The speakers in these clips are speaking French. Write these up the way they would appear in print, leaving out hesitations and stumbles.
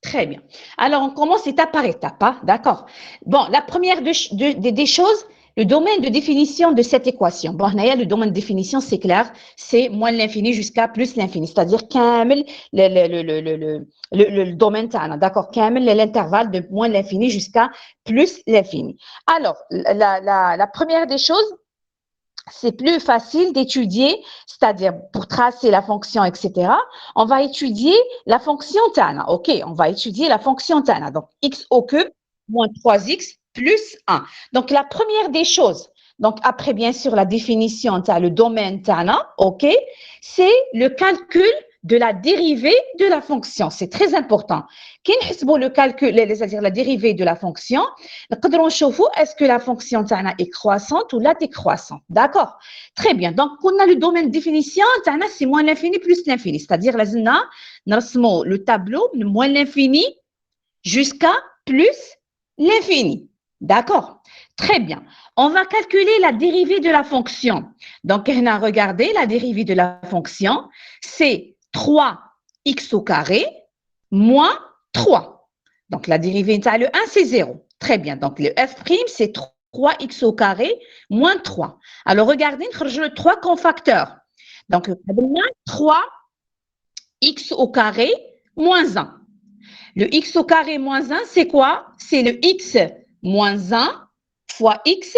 Très bien. Alors, on commence étape par étape, hein, d'accord? Bon, la première des choses, le domaine de définition de cette équation. Bon, le domaine de définition, c'est clair, c'est moins l'infini jusqu'à plus l'infini, c'est-à-dire كامل le domaine تاعنا, d'accord? كامل l'intervalle de moins l'infini jusqu'à plus l'infini. Alors, la première des choses, c'est plus facile d'étudier, c'est-à-dire pour tracer la fonction, etc. On va étudier la fonction tana. OK, on va étudier la fonction tana. Donc, x au cube moins 3x plus 1. Donc, la première des choses, donc après bien sûr la définition, tu as le domaine tana, OK, c'est le calcul de la dérivée de la fonction. C'est très important. Quand on le calcul, c'est-à-dire la dérivée de la fonction, est-ce que la fonction est croissante ou là décroissante? D'accord? Très bien. Donc, on a le domaine de définition, c'est moins l'infini plus l'infini. C'est-à-dire, le tableau, moins l'infini jusqu'à plus l'infini. D'accord? Très bien. On va calculer la dérivée de la fonction. Donc, on a regardé la dérivée de la fonction, c'est 3x au carré moins 3. Donc, la dérivée, le 1, c'est 0. Très bien. Donc, le f', c'est 3x au carré moins 3. Alors, regardez, je le 3 comme facteur. Donc, 3x au carré moins 1. Le x au carré moins 1, c'est quoi? C'est le x moins 1 fois x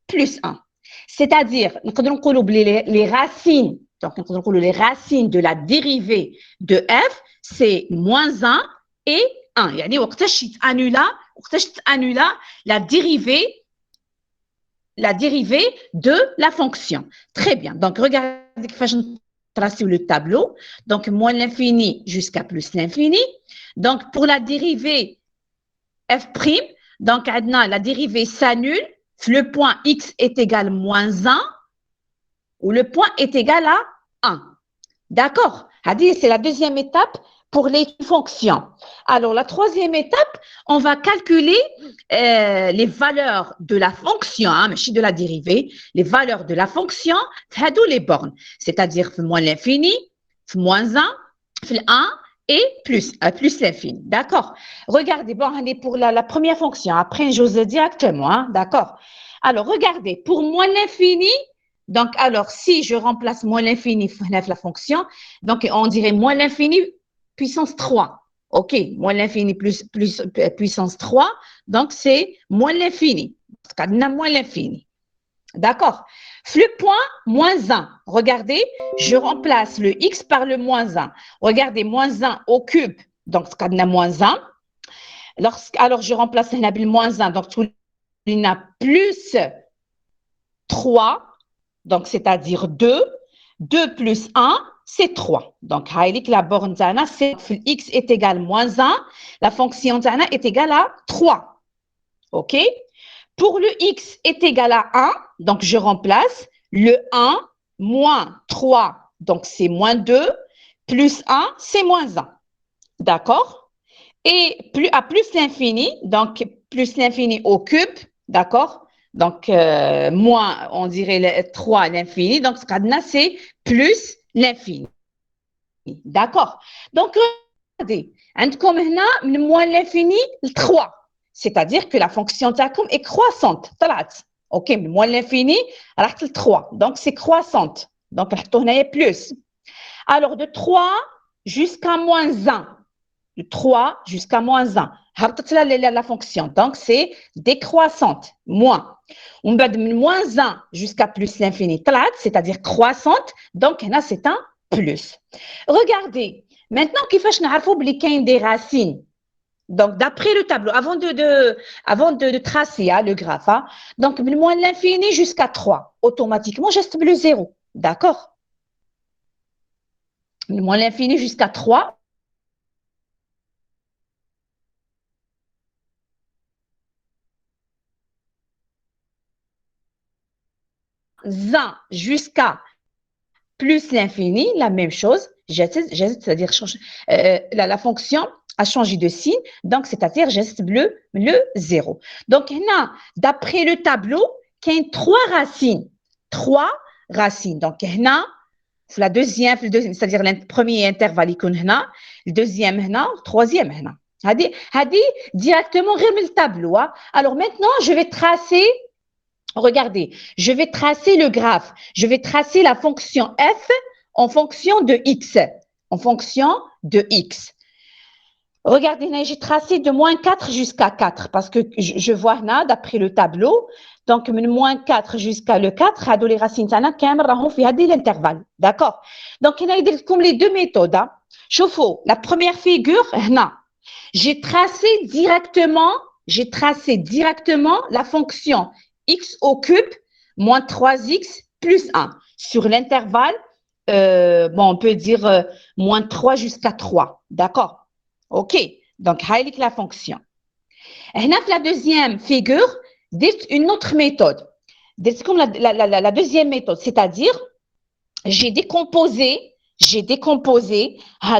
plus 1. C'est-à-dire, les racines, donc les racines de la dérivée de f, c'est moins 1 et 1. يعني وقتاش تتأنula la dérivée de la fonction. Très bien. Donc, regardez je tracer le tableau. Donc, moins l'infini jusqu'à plus l'infini. Donc, pour la dérivée f', donc, la dérivée s'annule. Le point x est égal à moins 1 ou le point est égal à 1. D'accord? C'est la deuxième étape pour les fonctions. Alors, la troisième étape, on va calculer les valeurs de la fonction, de la dérivée, les valeurs de la fonction, les bornes, c'est-à-dire moins l'infini, moins 1, 1 et plus l'infini. D'accord? Regardez, bon, on est pour la première fonction. Après, j'ose directement, d'accord? Alors, regardez, pour moins l'infini, donc, alors, si je remplace moins l'infini la fonction, donc on dirait moins l'infini puissance 3. OK, moins l'infini plus puissance 3, donc c'est moins l'infini. Parce qu'on a moins l'infini. D'accord? Le point moins 1. Regardez, je remplace le x par le moins 1. Regardez, moins 1 au cube, donc on a moins 1. Alors, je remplace le moins 1, donc il y a plus 3. Donc, c'est-à-dire 2. 2 plus 1, c'est 3. Donc, la borne c'est x est égal à moins 1. La fonction est égale à 3. OK? Pour le x est égal à 1, donc je remplace le 1 moins 3, donc c'est moins 2, plus 1, c'est moins 1. D'accord? Et à plus l'infini, donc plus l'infini au cube, d'accord? Donc, moins, on dirait 3 à l'infini. Donc, ce qu'on a, c'est plus l'infini. D'accord? Donc, regardez, عندكم هنا من moins l'infini, 3. C'est-à-dire que la fonction تاعكم est croissante. طلعت. OK, من moins l'infini, راحت ل 3. Donc, c'est croissante. Donc, نحطوا هنايا plus. Alors, de 3 jusqu'à moins 1. De 3 jusqu'à moins 1. La fonction. Donc, c'est décroissante, moins. On va de moins 1 jusqu'à plus l'infini, c'est-à-dire croissante. Donc, là, c'est un plus. Regardez, maintenant, qu'il faut que des racines. Donc, d'après le tableau, avant de tracer le graphe, donc, moins l'infini jusqu'à 3, automatiquement, j'estime le 0. D'accord? Moins l'infini jusqu'à 3. 1 jusqu'à plus l'infini, la même chose, c'est-à-dire la fonction a changé de signe, donc c'est-à-dire geste bleu, le 0. Donc, là, d'après le tableau, il y a 3 racines. 3 racines. Donc, là, la deuxième, c'est-à-dire le premier intervalle, le deuxième, le troisième. هذه directement غير من le tableau. Alors maintenant, je vais tracer, regardez, je vais tracer le graphe. Je vais tracer la fonction f en fonction de x. En fonction de x. Regardez, j'ai tracé de moins 4 jusqu'à 4 parce que je vois là, d'après le tableau, donc de moins 4 jusqu'à le 4, هادو les racines تاعنا كامل راهم في هذه l'intervalle. D'accord? Donc هنا يدير لكم les deux méthodes. شوفوا, la première figure, هنا, j'ai tracé directement la fonction x au cube moins 3x plus 1 sur l'intervalle, bon, on peut dire moins 3 jusqu'à 3. D'accord? OK. Donc, هاي la fonction. هنا في la deuxième figure, درت une autre méthode. درت comme la deuxième méthode, c'est-à-dire j'ai décomposé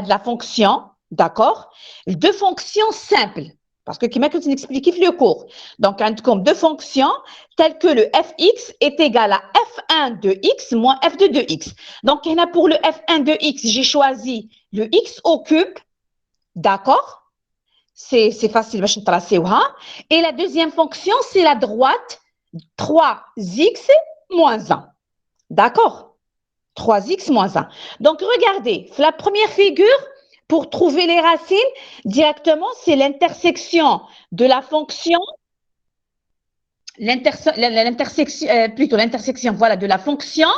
la fonction, d'accord, deux fonctions simples. Parce que qui m'a expliqué le cours. Donc, comme deux fonctions telles que le fx est égal à f1 de x moins f2 de x. Donc, pour le f1 de x, j'ai choisi le x au cube. D'accord? C'est facile, je vais tracer. Et la deuxième fonction, c'est la droite 3x moins 1. D'accord? 3x moins 1. Donc, regardez, la première figure, pour trouver les racines, directement, c'est l'intersection de la fonction, l'intersection, voilà, de la fonction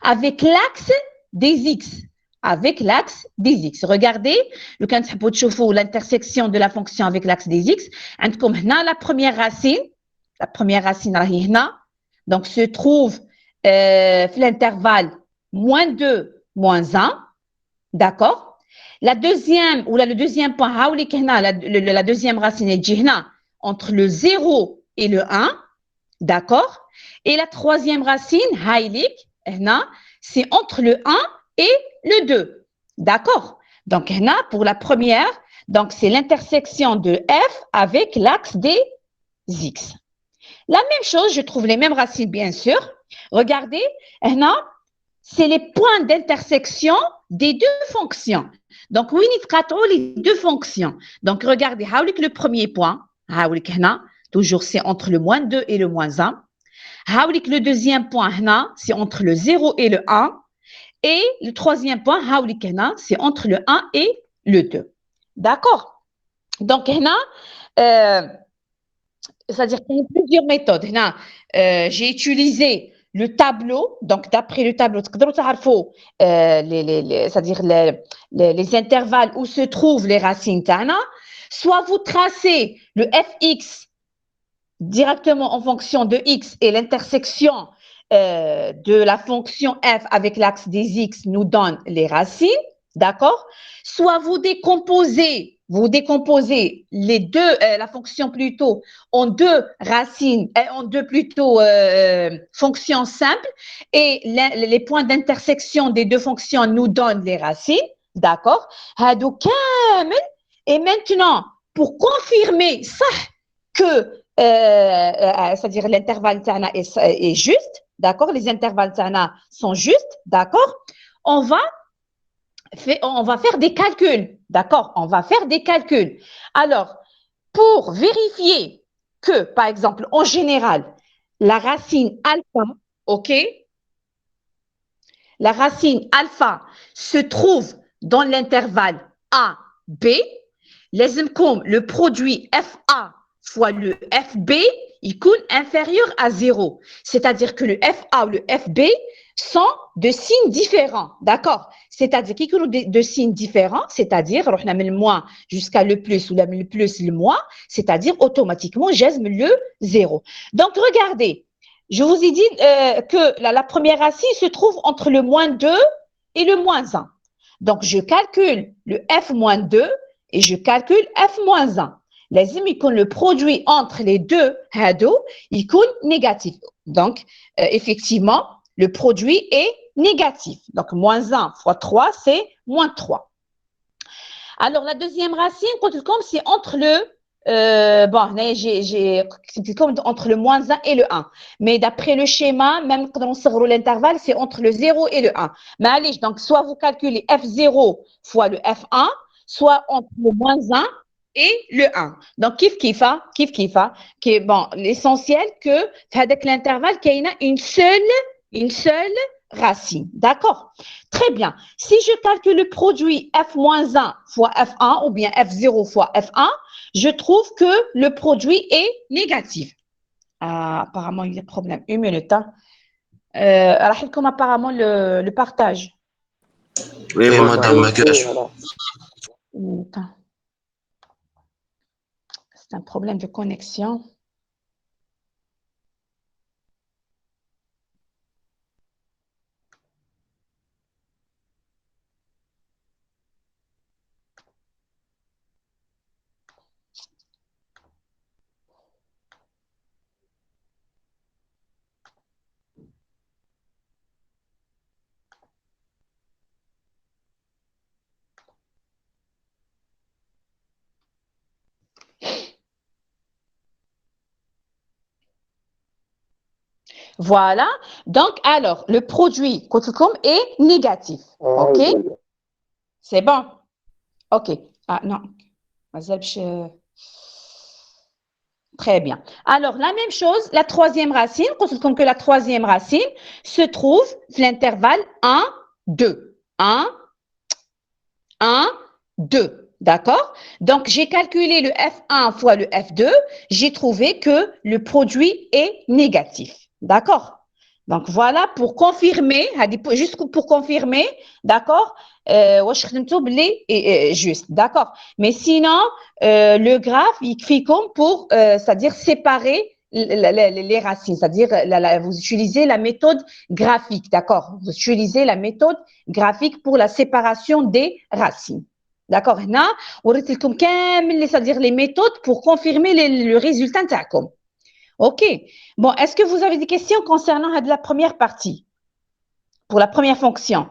avec l'axe des x. Avec l'axe des x. Regardez, le cas de l'intersection de la fonction avec l'axe des x. Comme la première racine, donc se trouve l'intervalle moins 2, moins 1. D'accord? La deuxième, ou là, le deuxième point, la deuxième racine est entre le 0 et le 1. D'accord? Et la troisième racine, c'est entre le 1 et le 2. D'accord? Donc, pour la première, donc c'est l'intersection de f avec l'axe des x. La même chose, je trouve les mêmes racines, bien sûr. Regardez, c'est les points d'intersection des deux fonctions. Donc, oui, les deux fonctions. Donc, regardez, le premier point, toujours c'est entre le moins 2 et le moins 1. Le deuxième point, c'est entre le 0 et le 1. Et le troisième point, c'est entre le 1 et le 2. D'accord? Donc, c'est-à-dire qu'il y a plusieurs méthodes. J'ai utilisé le tableau, donc d'après le tableau, c'est-à-dire les intervalles où se trouvent les racines tana, soit vous tracez le fx directement en fonction de x et l'intersection de la fonction f avec l'axe des x nous donne les racines, d'accord? Soit vous décomposez les deux, la fonction plutôt, en deux racines, en deux plutôt fonctions simples, et les points d'intersection des deux fonctions nous donnent les racines, d'accord? Et maintenant, pour confirmer ça, que c'est-à-dire l'intervalle tana est juste, d'accord? Les intervalles tana sont justes, d'accord? On va faire des calculs, d'accord? On va faire des calculs. Alors, pour vérifier que, par exemple, en général, la racine alpha, ok? La racine alpha se trouve dans l'intervalle A, B. Le produit FA fois le FB, il coule inférieur à 0. C'est-à-dire que le FA ou le FB sont de signes différents. D'accord? C'est-à-dire qu'ils coulent de signes différents, c'est-à-dire, on a le moins jusqu'à le plus ou le plus le moins, c'est-à-dire automatiquement, j'aime le 0. Donc, regardez, je vous ai dit que la première racine se trouve entre le moins 2 et le moins 1. Donc, je calcule le F moins 2 et je calcule F moins 1. Les le produit entre les deux, il coule négatif. Donc, effectivement, le produit est négatif. Donc, moins 1 fois 3, c'est moins 3. Alors, la deuxième racine, comme c'est entre le c'est comme entre le moins 1 et le 1. Mais d'après le schéma, même quand on sort l'intervalle, c'est entre le 0 et le 1. Mais allez, donc soit vous calculez F0 fois le F1, soit entre le moins 1 et le 1. Donc, kiff, bon, l'essentiel que, avec l'intervalle, qu'il y a une seule racine. D'accord? Très bien. Si je calcule le produit f-1 fois f1 ou bien f0 fois f1, je trouve que le produit est négatif. Ah, apparemment, il y a problème. Une minute. Hein. Comme apparemment le partage. Oui, madame, ma gâche. C'est un problème de connexion. Voilà. Donc, alors, le produit est négatif. OK? C'est bon. OK. Ah, non. Très bien. Alors, la même chose, la troisième racine, comme que la troisième racine se trouve l'intervalle 1, 2. 1, 2. D'accord? Donc, j'ai calculé le F1 fois le F2. J'ai trouvé que le produit est négatif. D'accord? Donc, voilà pour confirmer, juste pour confirmer, d'accord? Juste, d'accord? Mais sinon, le graphe, il fait comme pour, c'est-à-dire séparer les racines, c'est-à-dire vous utilisez la méthode graphique, d'accord? Vous utilisez la méthode graphique pour la séparation des racines. D'accord? هنا وريت لكم كامل c'est-à-dire les méthodes pour confirmer le résultat نتاعكم. OK. Bon, est-ce que vous avez des questions concernant la première partie? Pour la première fonction.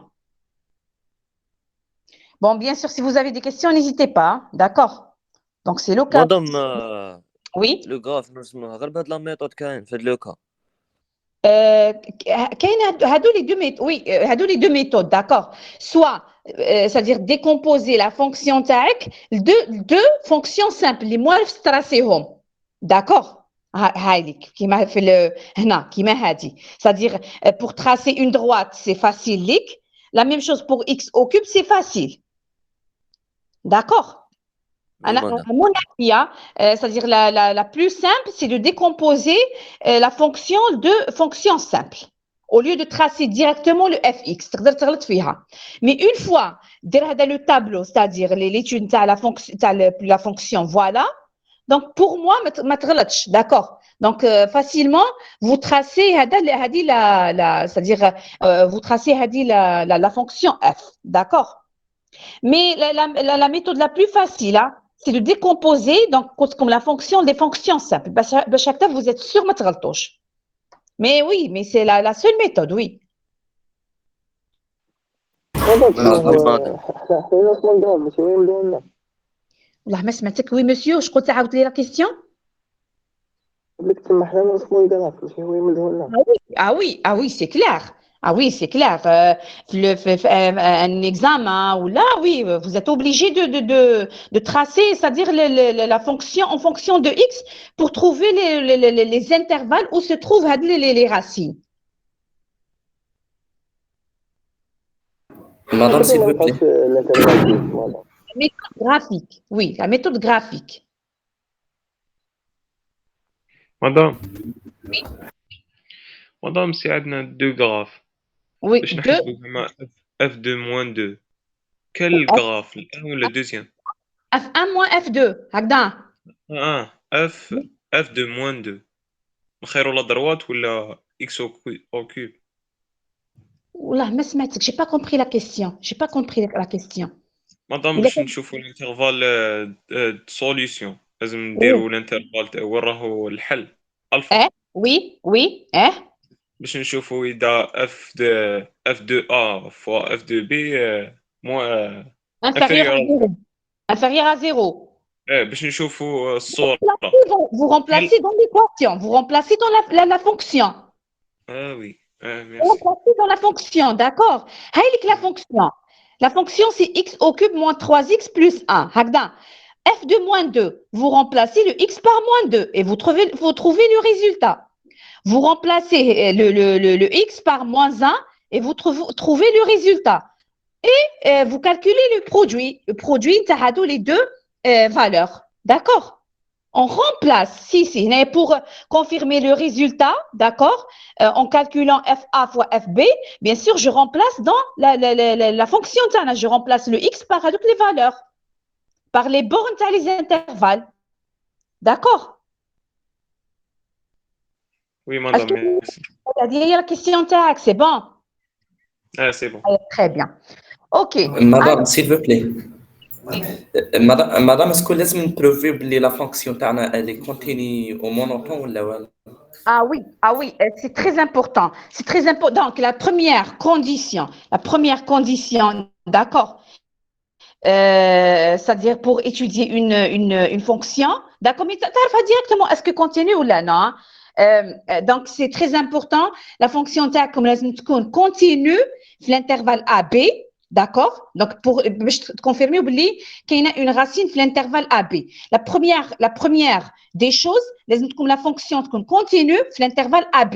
Bon, bien sûr, si vous avez des questions, n'hésitez pas. D'accord? Donc, c'est le cas. Madame, oui. Le graphe, نرسموها غير بهاد لا ميثود كاين في هاد لو كا. كاين هادو les deux méthodes. Oui, هادو les deux méthodes, d'accord. Soit c'est-à-dire décomposer la fonction تاعك deux fonctions simples les موالف تراسيهم. D'accord? هايليك كيما في هنا كيما هادي. C'est-à-dire pour tracer une droite, c'est facile ليك. La même chose pour x au cube, c'est facile. D'accord? À mon avis, c'est-à-dire la plus simple, c'est de décomposer la fonction de fonction simple. Au lieu de tracer directement le fx. Mais une fois, dans le tableau, c'est-à-dire l'étude de la fonction, voilà. Donc, pour moi, d'accord. Donc, facilement, vous tracez c'est-à-dire vous tracez la fonction f. D'accord? Mais la méthode la plus facile, hein, c'est de décomposer donc, comme la fonction des fonctions simples. Chaque fois, vous êtes sûr que vous mais oui, mais c'est la seule méthode, oui. والله ما سمعتك وي مسيو شكون تعاود لي لا كيستيون ah oui c'est clair ah oui c'est clair un examen ou là oui vous êtes obligé de tracer c'est-à-dire la fonction en fonction de x pour trouver les intervalles où se trouvent les racines. Madame, s'il vous plaît. La méthode graphique, oui, la méthode graphique. Madame. Oui. Madame, c'est عندنا deux graphes. Oui, deux. F2 moins 2. Quel graphe? Le 1 ou le deuxième? F1 moins F2. هكذا. F2 moins 2. نخيروا la droite ou la x au cube? والله ما سمعتك. J'ai pas compris la question. J'ai pas compris la question. مادام باش نشوفوا الانترفال سوليوشن لازم نديروا الانترفال وين راهو الحل الفا. وي باش نشوفوا اذا اف دو ا فوا اف دو بي موان inférieur à 0. باش نشوفوا الصوره. Vous remplacez dans l'équation. Vous remplacez dans la fonction. Oui. Vous remplacez dans la fonction, d'accord. هايلك la fonction. La fonction, c'est x au cube moins 3x plus 1. هكذا. f de moins 2, vous remplacez le x par moins 2 et vous trouvez le résultat. Vous remplacez le x par moins 1 et vous trouvez le résultat. Et vous calculez le produit. Le produit, les deux valeurs. D'accord? On remplace, pour confirmer le résultat, d'accord, en calculant FA fois FB, bien sûr, je remplace dans la fonction, je remplace le x par toutes les valeurs, par les bornes, les intervalles. D'accord? Oui, madame, merci. La question, c'est bon? Ah, c'est bon. Très bien. OK. Madame, s'il vous plaît. Madame, est-ce que لازم نبروفي بلي la fonction تاعنا elle est continue au monotone ولا ولا؟ Ah oui, c'est très important. C'est très important. Donc, la première condition, d'accord, c'est-à-dire pour étudier une fonction, d'accord, mais tu vas directement, est-ce que continue ou là, non? Donc, c'est très important. La fonction comme لازم تكون continue l'intervalle AB, d'accord? Donc, pour confirmer, qu'il y a une racine dans l'intervalle AB. La première des choses, la fonction continue dans l'intervalle AB.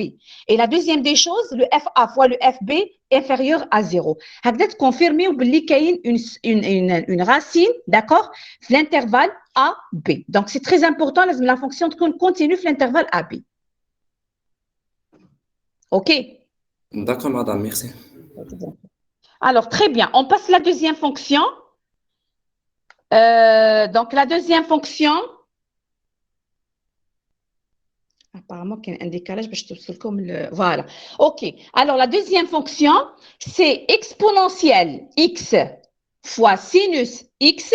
Et la deuxième des choses, le FA fois le FB est inférieur à 0. Vous confirmer qu'il y a une racine, d'accord, dans l'intervalle AB. Donc, c'est très important, la fonction continue dans l'intervalle AB. OK? D'accord, madame, merci. Alors, très bien. On passe à la deuxième fonction. Donc, la deuxième fonction. Apparemment, qu'il y a un décalage. Je te comme le. Voilà. OK. Alors, la deuxième fonction, c'est exponentielle x fois sinus x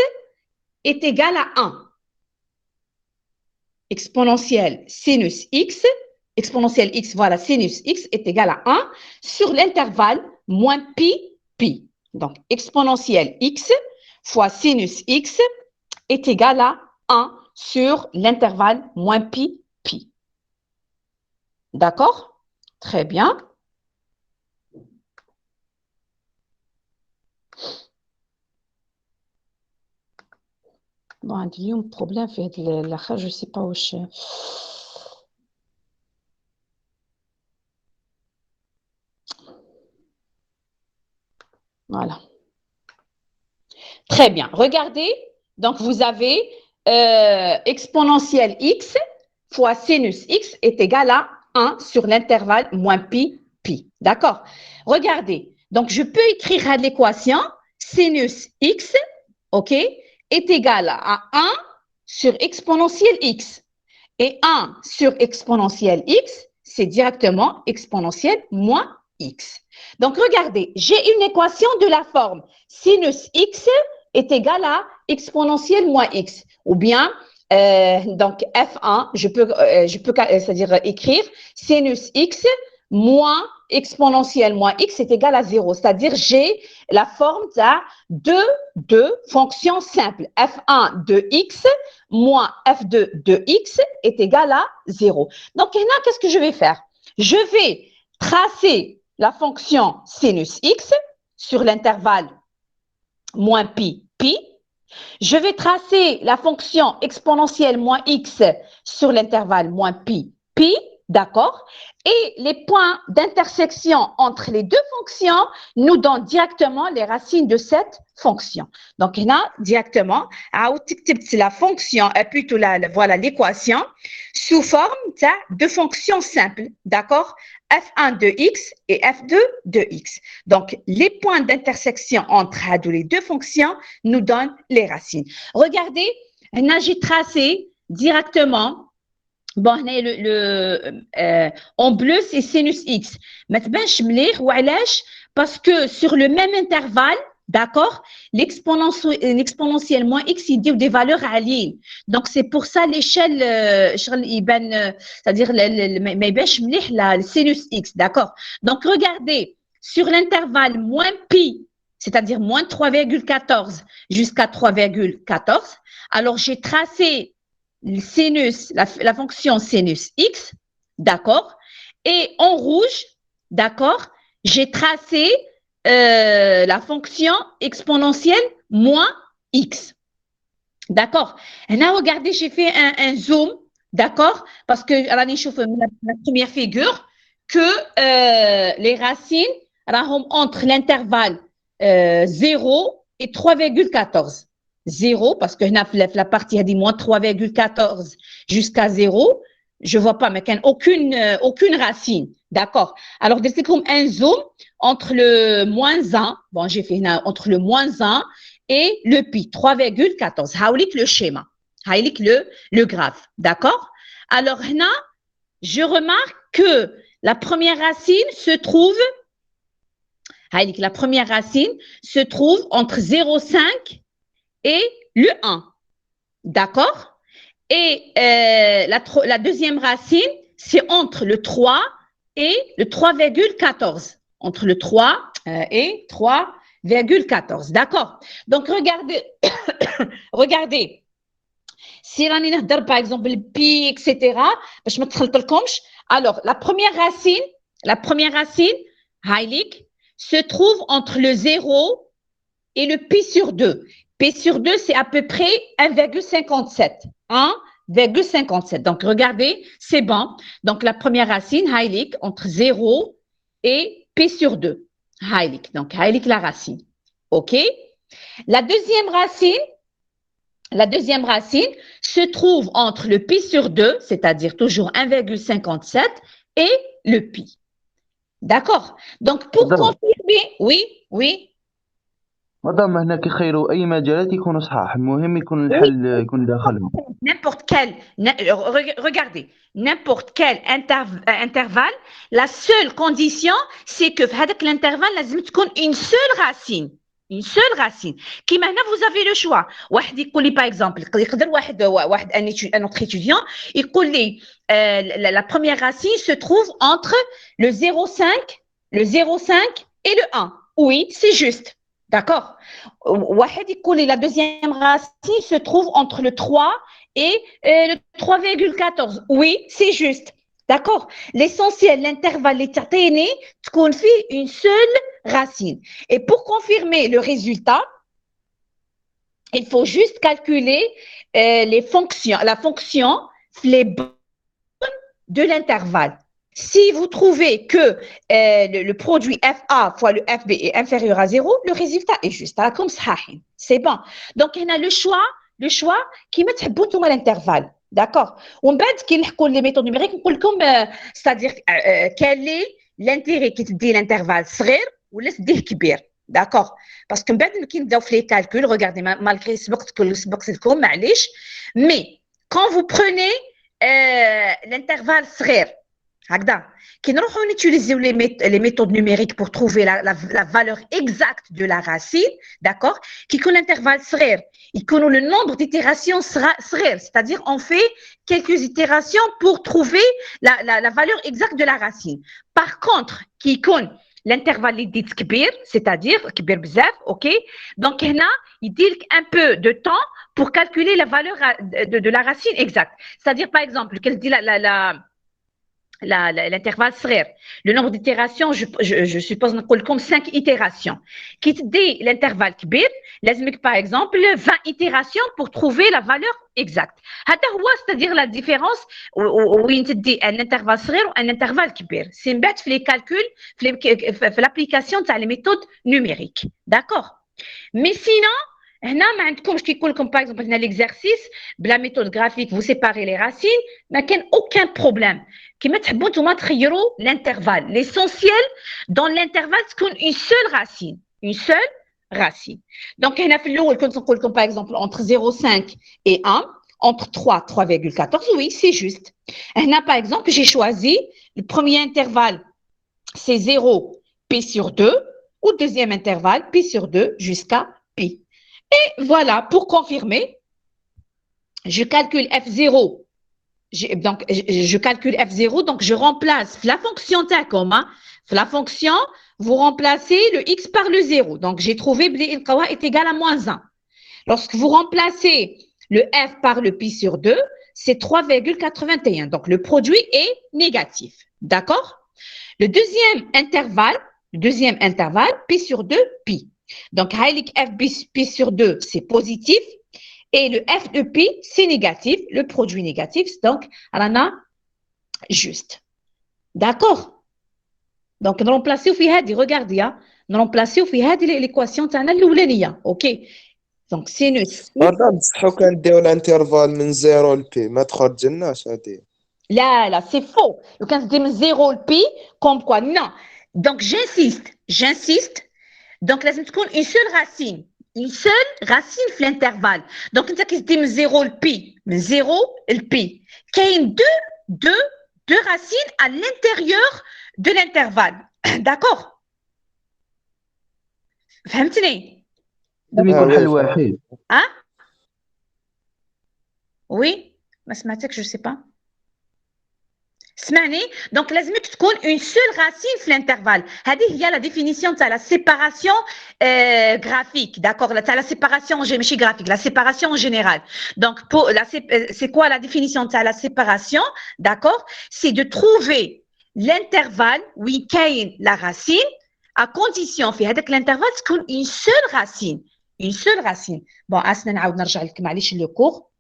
est égal à 1. Exponentielle sinus x, exponentielle x, voilà, sinus x est égal à 1 sur l'intervalle moins pi, pi. Donc, exponentielle x fois sinus x est égal à 1 sur l'intervalle moins pi, pi. D'accord? Très bien. Bon, il y a un problème avec la je ne sais pas où je... Voilà. Très bien. Regardez. Donc, vous avez exponentielle x fois sinus x est égal à 1 sur l'intervalle moins pi, pi. D'accord? Regardez. Donc, je peux écrire l'équation sinus x, OK, est égal à 1 sur exponentielle x. Et 1 sur exponentielle x, c'est directement exponentielle moins x. Donc, regardez, j'ai une équation de la forme sinus x est égal à exponentielle moins x. Ou bien, donc f1, je peux c'est-à-dire écrire sinus x moins exponentielle moins x est égal à 0. C'est-à-dire, j'ai la forme de fonctions simples. f1 de x moins f2 de x est égal à 0. Donc, maintenant, qu'est-ce que je vais faire? Je vais tracer la fonction sinus x sur l'intervalle moins pi, pi. Je vais tracer la fonction exponentielle moins x sur l'intervalle moins pi, pi. D'accord? Et les points d'intersection entre les deux fonctions nous donnent directement les racines de cette fonction. Donc, là, directement, la fonction, plutôt voilà l'équation, sous forme de fonctions simples. D'accord? F1 de x et F2 de x. Donc, les points d'intersection entre les deux fonctions nous donnent les racines. Regardez, là, j'ai tracé directement. Bon, en bleu, c'est sinus x. Mais parce que sur le même intervalle, d'accord, l'exponentielle moins x, il dit des valeurs alignées. Donc, c'est pour ça l'échelle, c'est-à-dire, le sinus x, d'accord. Donc, regardez, sur l'intervalle moins pi, c'est-à-dire moins 3,14 jusqu'à 3,14, alors j'ai tracé sinus, la fonction sinus x, d'accord? Et en rouge, d'accord, j'ai tracé la fonction exponentielle moins x. D'accord. Là, regardez, j'ai fait un zoom, d'accord, parce que راني نشوف la première figure que les racines راهم entre l'intervalle 0 et 3,14. 0, parce que هنا في la partie هذه moins 3,14 jusqu'à 0, je vois pas, mais qu'il n'y a aucune racine. D'accord. Alors, c'est comme un zoom entre le moins 1, bon, j'ai fait entre le moins 1 et le pi, 3,14. Haoulik le schéma, haoulik le graphe. D'accord. Alors, là, je remarque que la première racine se trouve, haoulik, la première racine se trouve entre 0,5 et le 1. D'accord. Et la deuxième racine, c'est entre le 3 et le 3,14. Entre le 3 et 3,14. D'accord. Donc, regardez. Si on a par exemple le pi, etc., alors, la première racine, Heilig, se trouve entre le 0 et le pi sur 2. P sur 2, c'est à peu près 1,57. 1,57. Donc, regardez, c'est bon. Donc, la première racine, Heilig, entre 0 et P sur 2. Heilig. Donc, Heilig, la racine. OK? La deuxième racine se trouve entre le pi sur 2, c'est-à-dire toujours 1,57, et le pi. D'accord? Donc, pour confirmer, oui. مدام هنا كيخيروا اي مجالات يكونوا صحاح المهم يكون الحل يكون داخلهم regardez n'importe quel intervalle la seule condition c'est que في هذاك l'intervalle لازم تكون une seule racine كيما هنا vous avez le choix واحد يقول لي par exemple يقدر واحد un autre étudiant يقول لي la première racine se trouve entre le 0,5 et le 1 oui c'est juste. D'accord. La deuxième racine se trouve entre le 3 et le 3,14. Oui, c'est juste. D'accord. L'essentiel, l'intervalle est atteint, qu'on fait une seule racine. Et pour confirmer le résultat, il faut juste calculer la fonction les bornes de l'intervalle. Si vous trouvez que le produit FA fois le FB est inférieur à 0, le résultat est juste. Comme ça, c'est bon. Donc, on a le choix qui met tout l'intervalle. D'accord. On va dire les méthodes numériques, c'est-à-dire quel est l'intérêt qui te dit l'intervalle صغير ولا تديه كبير. D'accord. Parce que بعد كي نبداو في les calculs, regardez, malgré سبقت لكم معليش, mais quand vous prenez l'intervalle صغير Qui nous utiliser les méthodes numériques pour trouver la valeur exacte de la racine, d'accord? Qui connaît l'intervalle صغير, il connaît le nombre d'itérations صغير, c'est-à-dire on fait quelques itérations pour trouver la valeur exacte de la racine. Par contre, qui connaît l'intervalle dit كبير, c'est-à-dire كبير بزاف, ok? Donc هنا يدير un peu de temps pour calculer la valeur de la racine exacte. C'est-à-dire par exemple, qu'elle dit l'intervalle صغير, le nombre d'itérations, je suppose نقول لكم 5 itérations. Qui te dit l'intervalle كبير, لازمك par exemple 20 itérations pour trouver la valeur exacte. هذا هو, c'est-à-dire la différence وين تدي un intervalle صغير un intervalle كبير. C'est بعد في les calculs, في l'application تاع les méthodes numériques. D'accord? Mais sinon, هنا ما عندكمش كيقول لكم par exemple هنا l'exercice بلا méthode graphique vous séparez les racines, ما كان aucun problème. كما تحبوا نتوما تخيروا l'intervalle. L'essentiel dans l'intervalle تكون une seule racine. Donc هنا في الاول كنت نقول لكم par exemple entre 0,5 et 1, entre 3 3,14, oui, c'est juste. هنا par exemple j'ai choisi le premier intervalle c'est 0 pi sur 2 ou deuxième intervalle pi sur 2 jusqu'à pi. Et voilà, pour confirmer, je calcule F0. Donc, je calcule F0, donc je remplace la fonction TACOMA. La fonction, vous remplacez le X par le 0. Donc, j'ai trouvé que est égal à moins 1. Lorsque vous remplacez le F par le pi sur 2, c'est 3,81. Donc, le produit est négatif. D'accord? Le deuxième intervalle, pi sur 2, pi. Donc, Heilig F pi sur 2, c'est positif. et le f de pi, c'est négatif, le produit négatif, donc, رانا juste. D'accord? Donc, نرمبلاسيو في هذه regardez, نرمبلاسيو في هذه l'équation تاعنا الأولانية. OK. Donc, sinus. مدام بصح كنديو الانترفال من 0 ل بي ما تخرجلناش هادي. Là, c'est faux. Le cas de 0 le pi, comme quoi? Non. Donc, j'insiste. Donc, là, c'est une seule racine. Une seule racine في l'intervalle. Donc, quand tu dis 0 le pi, 0 le pi. Qu'il y a deux racines à l'intérieur de l'intervalle. D'accord? فهمتني؟ لازم يكون حل واحد. Hein? Oui? ما سمعتك, je sais pas. سمعني. Donc, لازم تكون une seule racine في l'intervalle. هذه هي la définition تاع la séparation graphique. D'accord? تاع la séparation ماشي graphique, la séparation générale. Donc, c'est quoi la définition تاع la séparation? D'accord? C'est de trouver l'intervalle وين كاين la racine à condition في هذاك l'intervalle تكون une seule racine. Une seule racine. Bon, أسنا نعاود نرجع لك معليش le cours.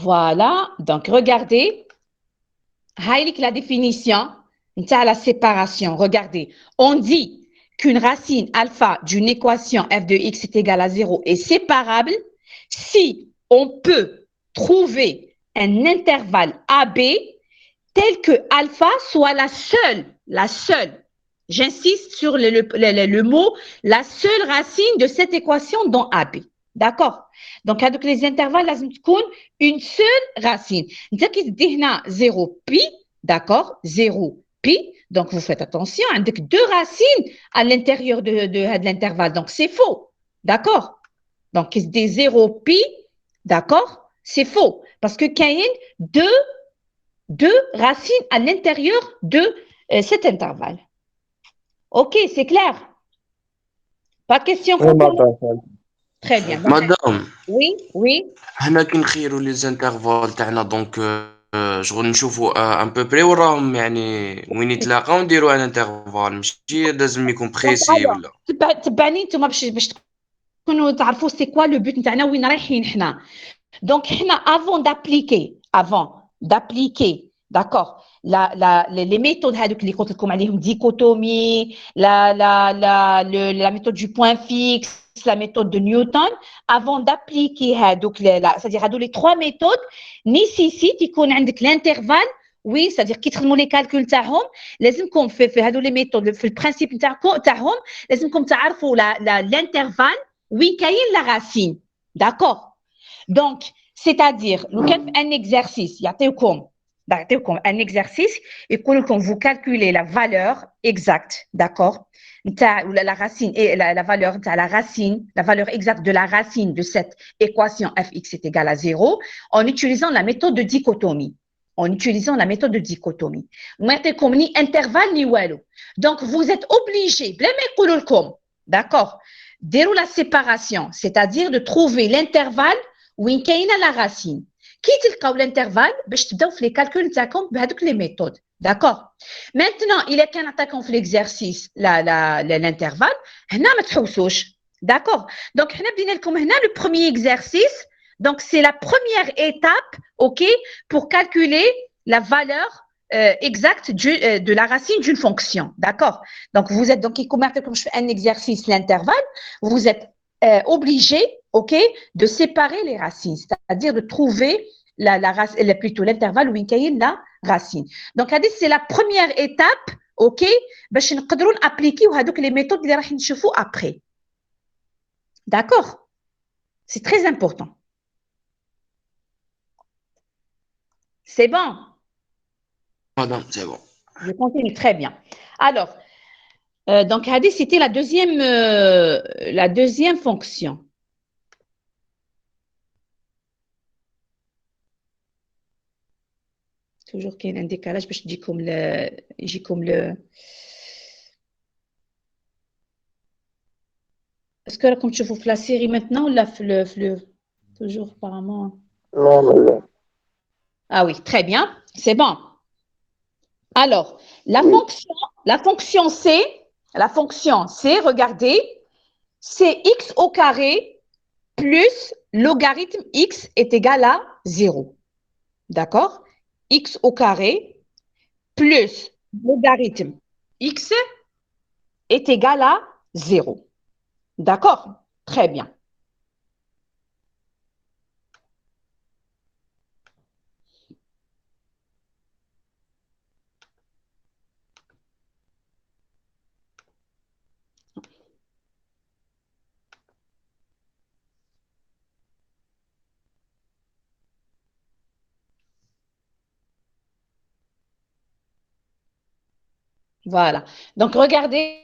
Voilà, donc regardez, avec la définition de la séparation. Regardez, on dit qu'une racine alpha d'une équation f de x est égale à 0 est séparable si on peut trouver un intervalle AB tel que alpha soit la seule, j'insiste sur le mot, la seule racine de cette équation dans AB. D'accord? Donc, avec les intervalles, لازم تكون une seule racine. Nous avons 0 pi, d'accord? 0 pi. Donc, vous faites attention, avec deux racines à l'intérieur de l'intervalle. Donc, c'est faux. D'accord? Donc, il dit 0 pi, d'accord? C'est faux. Parce que il y a deux racines à l'intérieur de cet intervalle. OK, c'est clair? Pas de question complémentaire? Très bien. مدام Oui. هنا كي نخيروا لي زانترفال تاعنا دونك شغل نشوفوا ان بو بري وراهم يعني وين يتلاقاو نديروا ان انترفال ماشي لازم يكون بريسي ولا تبعني انتم باش تكونوا تعرفوا سي كوا لو بوت نتاعنا وين رايحين حنا. دونك حنا avant d'appliquer d'accord les méthodes هذوك اللي قلت لكم عليهم dichotomie la méthode du point fixe, la méthode de Newton, avant d'appliquer c'est-à-dire les trois méthodes nécessitent يكون عندك l'intervalle. Oui, c'est-à-dire كي تخدموا لي كالكول تاعهم لازمكم في هذو لي ميثود في البرانسيب تاعهم لازمكم تعرفوا l'intervalle وين كاين la racine. D'accord? Donc, c'est-à-dire لو كان un exercice يعطيوكم un exercice يقول لكم vous calculez la valeur exacte, d'accord, la racine et la valeur la valeur exacte de la racine de cette équation fx est égale à 0 en utilisant la méthode de dichotomie. ما يعطيكم ni intervalle ni والو. Donc vous êtes obligé بلا ما يقولوا لكم, d'accord, ديروا la séparation, c'est-à-dire de trouver l'intervalle وين كاينه la racine. كي تلقاو الانترفال باش تبداو في لي كالكول نتاعكم بهذوك لي ميثود. داكور. مانتنون الا كان عطاكم في ليكزارسيس الانترفال هنا ما تحوسوش. داكور. دونك حنا بدينا لكم هنا لو بروميير اكزارسيس. دونك سي لا بروميير ايتاب اوكي بور كالكولي la valeur exacte de la racine d'une fonction. D'accord. Donc vous êtes donc comme je fais un exercice l'intervalle, vous êtes obligé, ok, de séparer les racines, c'est-à-dire de trouver plutôt l'intervalle où il y a la racine. Donc, c'est la première étape, ok, باش نقدروا appliquer هذوك les méthodes اللي راح نشوفوا après. D'accord? C'est très important. C'est bon? Madame, c'est bon. Je continue très bien. Alors, donc, c'était la deuxième fonction. Toujours qu'il y a un décalage, parce que je dis comme le. Est-ce que là, comme tu vois la série maintenant, ou la toujours apparemment. Non. Ah oui, très bien, c'est bon. Alors, la fonction C, La fonction, c'est, regardez, c'est x au carré plus logarithme x est égal à 0. D'accord? X au carré plus logarithme x est égal à 0. D'accord? Très bien. Voilà. Donc, regardez,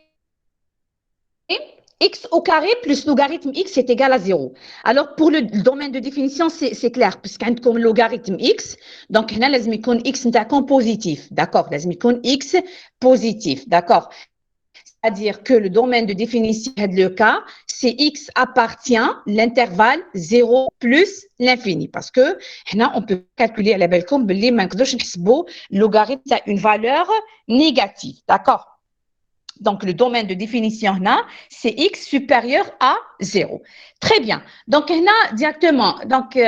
x au carré plus logarithme x est égal à 0. Alors, pour le domaine de définition, c'est clair, puisqu'il comme logarithme x, donc, là, لازم يكون x نتاعكم positif, d'accord? لازم يكون x positif, d'accord? C'est-à-dire que le domaine de définition de le cas, c'est x appartient l'intervalle 0 plus l'infini. Parce que là, on peut calculer à la belle comme les logarithme a une valeur négative. D'accord? Donc, le domaine de définition là, c'est x supérieur à 0. Très bien. Donc, là, directement, donc,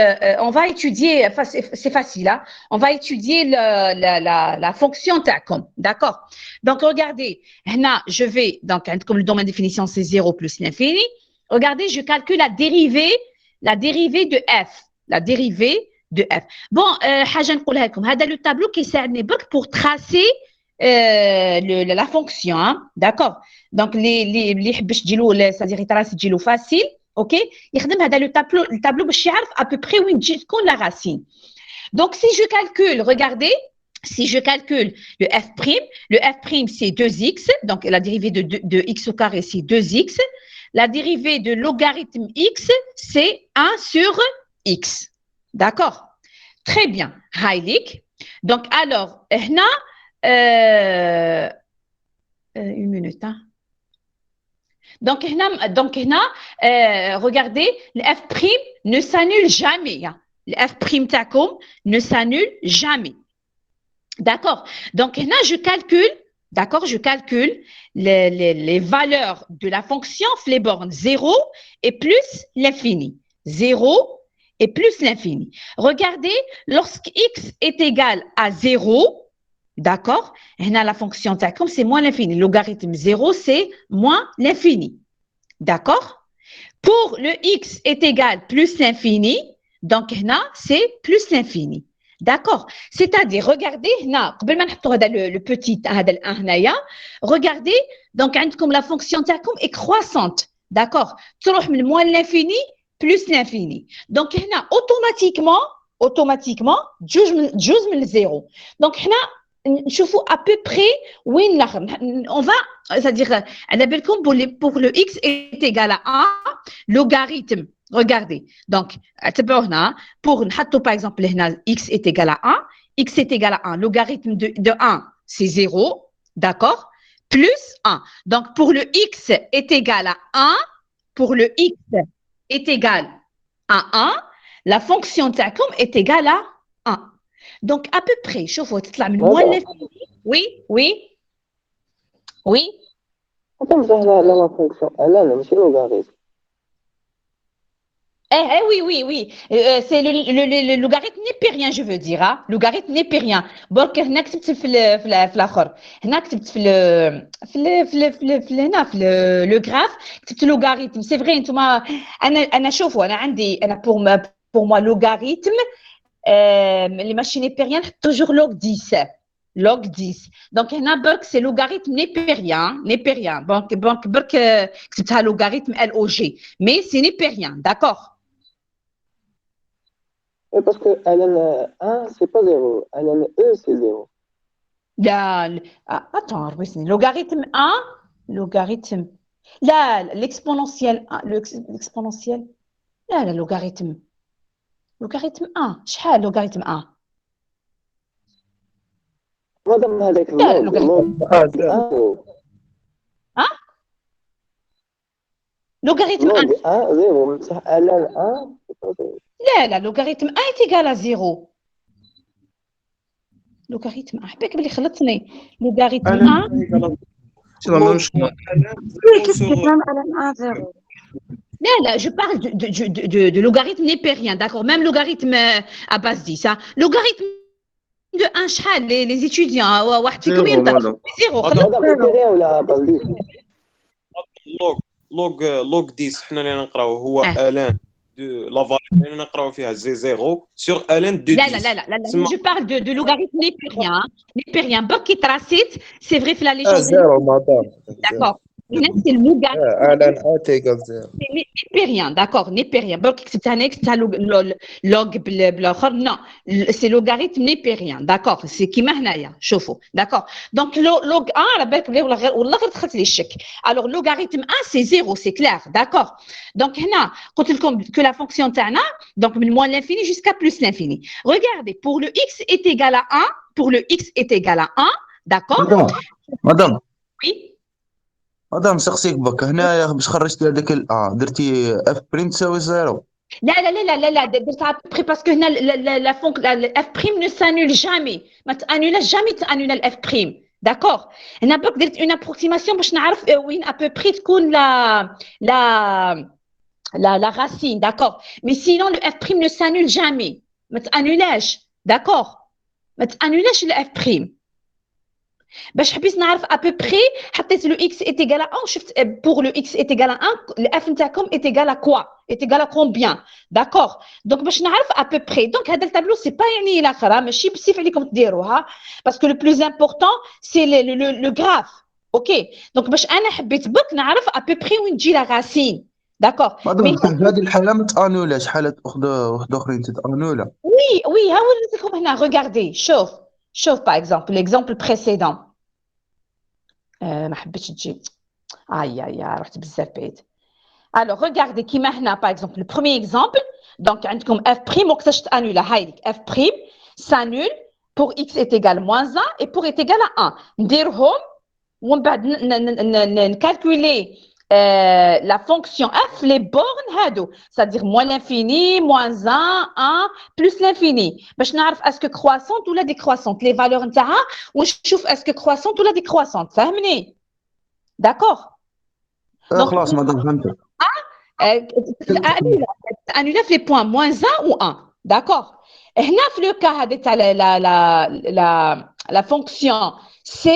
on va étudier, c'est facile, hein? On va étudier la fonction TACOM. D'accord? Donc, regardez, là, je vais, donc, comme le domaine de définition, c'est 0 plus l'infini. Regardez, je calcule la dérivée de f. La dérivée de f. Bon, حاجة نقولها لكم. هذا le tableau qui ساعدني برك pour tracer la fonction, hein? D'accord? Donc, les يحبش c'est-à-dire يتراس تجيلو facile, ok? يخدم هذا le tableau باش يعرف à peu près وين تجي تكون la racine. Donc, si je calcule, regardez, si je calcule le f' c'est 2x, donc la dérivée de x au carré c'est 2x, la dérivée de logarithme x c'est 1 sur x. D'accord? Très bien. Heilig. Donc, alors, هنا une minute. Hein. Donc, regardez, le f' ne s'annule jamais. Hein. Le f' takom ne s'annule jamais. D'accord. Donc, là, je calcule, d'accord, je calcule les valeurs de la fonction les bornes 0 et plus l'infini. 0 et plus l'infini. Regardez, lorsque x est égal à 0, d'accord? Et là, la fonction TACOM, c'est moins l'infini. Logarithme 0, c'est moins l'infini. D'accord? Pour le x est égal plus l'infini, donc là, c'est plus l'infini. D'accord? C'est-à-dire, regardez, là, le petit, regardez, donc, comme la fonction TACOM est croissante. D'accord? Moins l'infini plus l'infini. Donc, là, automatiquement, جوج من 0. Donc, là, نشوفوا à peu près وين on va c'est-à-dire على بالكم pour le x est égal à 1 logarithme regardez donc اعتبروا هنا pour نحطوا par exemple هنا x est égal à 1 x est égal à 1 logarithme de 1 c'est 0 d'accord plus 1 donc pour le x est égal à 1 pour le x est égal à 1 la fonction تاعكم est égale à 1 Donc, à peu près, شوفوا تطلع من moins l'infini. Oui, oui, oui. la fonction, elle a le logarithme. Oui. C'est le logarithme népérien, je veux dire. Hein? Logarithme népérien. برك هنا كتبت في الآخر. هنا كتبت في le graphe كتبت logarithme. C'est vrai انتما أنا شوفوا أنا عندي أنا pour moi logarithme les machines népériennes toujours log 10. Log 10. Donc, c'est logarithme népérien. Donc, c'est un logarithme LOG. Mais c'est népérien, d'accord? Parce que LN1, c'est pas 0. LNE, c'est 0. Attends, logarithme 1, logarithme. Là, l'exponentiel. L'exponentiel. Là, le logarithme. Logarithme 1. شحال logarithme 1 مادام هذاك اللوغ ها logarithme 1 0 بصح LN1 لا logarithme 1 est égal à 0 logarithme 1 حبيك بلي خلطني logarithme 1 C'est la même chose. Oui, qu'est-ce que tu as 0. Là, je parle de logarithme népérien, d'accord? Même logarithme à base 10, hein. Logarithme de 1 شحال les étudiants واحد فيكم Zéro, يرضى madame. زيرو هذا خلاص. هذا نيبيريان ولا بازدي؟ لوغ 10 حنا اللي نقراوه هو آه. الان دو لا فالور اللي نقراو فيها زي 0 سور الان دو 10 لا, je parle de logarithme népérien, hein. Népérien, برك tracite, c'est vrai في la légende. زيرو مدام D'accord. هنا c'est le logarithme. اعلان ات ايكال زيرو népérien, d'accord, népérien. برك كتبت هنا كتبتها log بالاخر. Non, c'est logarithme népérien, d'accord. C'est كيما هنايا شوفوا, d'accord. Donc log 1 على بالك والله غير دخلت لي الشك. Alors logarithme 1 c'est 0, c'est clair, d'accord. Donc هنا قلت لكم que la fonction تاعنا donc من moins l'infini jusqu'à plus l'infini. Regardez, pour le x est égal à 1, pour le x est égal à 1, d'accord. مدام Oui. مدام سقسيك بك هنايا باش خرجتي هذاك درتي اف بريم تساوي زيرو. لا, درت à peu près parce que هنا la f prime ne s'annule jamais. ما تانولاش jamais تانولا الf prime. D'accord. هنا برك درت une approximation باش نعرف وين à peu près تكون la racine, d'accord. Mais sinon le f prime ne s'annule jamais. ما تانولاش. D'accord. ما تانولاش الf prime. باش حبيت نعرف à peu près حطيت le x est égal à 1 وشفت pour le x est égal à 1 le f نتاعكم est égal à quoi est égal à combien d'accord donc باش نعرف à peu près donc هذا التابلو سي با يعني الاخر ماشي بسيف عليكم تديروها parce que le plus important c'est le graphe ok donc باش انا حبيت بك نعرف à peu près وين تجي la racine d'accord مدام في هذه الحالة ما تانولاش، حالات أخرين تتانولا. oui ها وريتكم هنا regardez شوف par exemple l'exemple précédent ما حبيتش تجي aïe رحت بزاف بعيد. Alors regardez كيما هنا par exemple le premier exemple donc عندكم f' وقتاش تانولا هاي لك f' s'annule pour x est égal à moins 1 et pour est égal à 1 نديرهم ومن بعد نكالكولي la fonction f les bornes هادو c'est-à-dire moins l'infini moins 1 1 plus l'infini باش نعرف est-ce que croissante ولا décroissante les valeurs نتاعها ونشوف est-ce que croissante ولا décroissante فهمني d'accord خلاص مدام فهمتك. annuler les points moins 1 ou 1 d'accord هنا في le cas هذا تاع la fonction c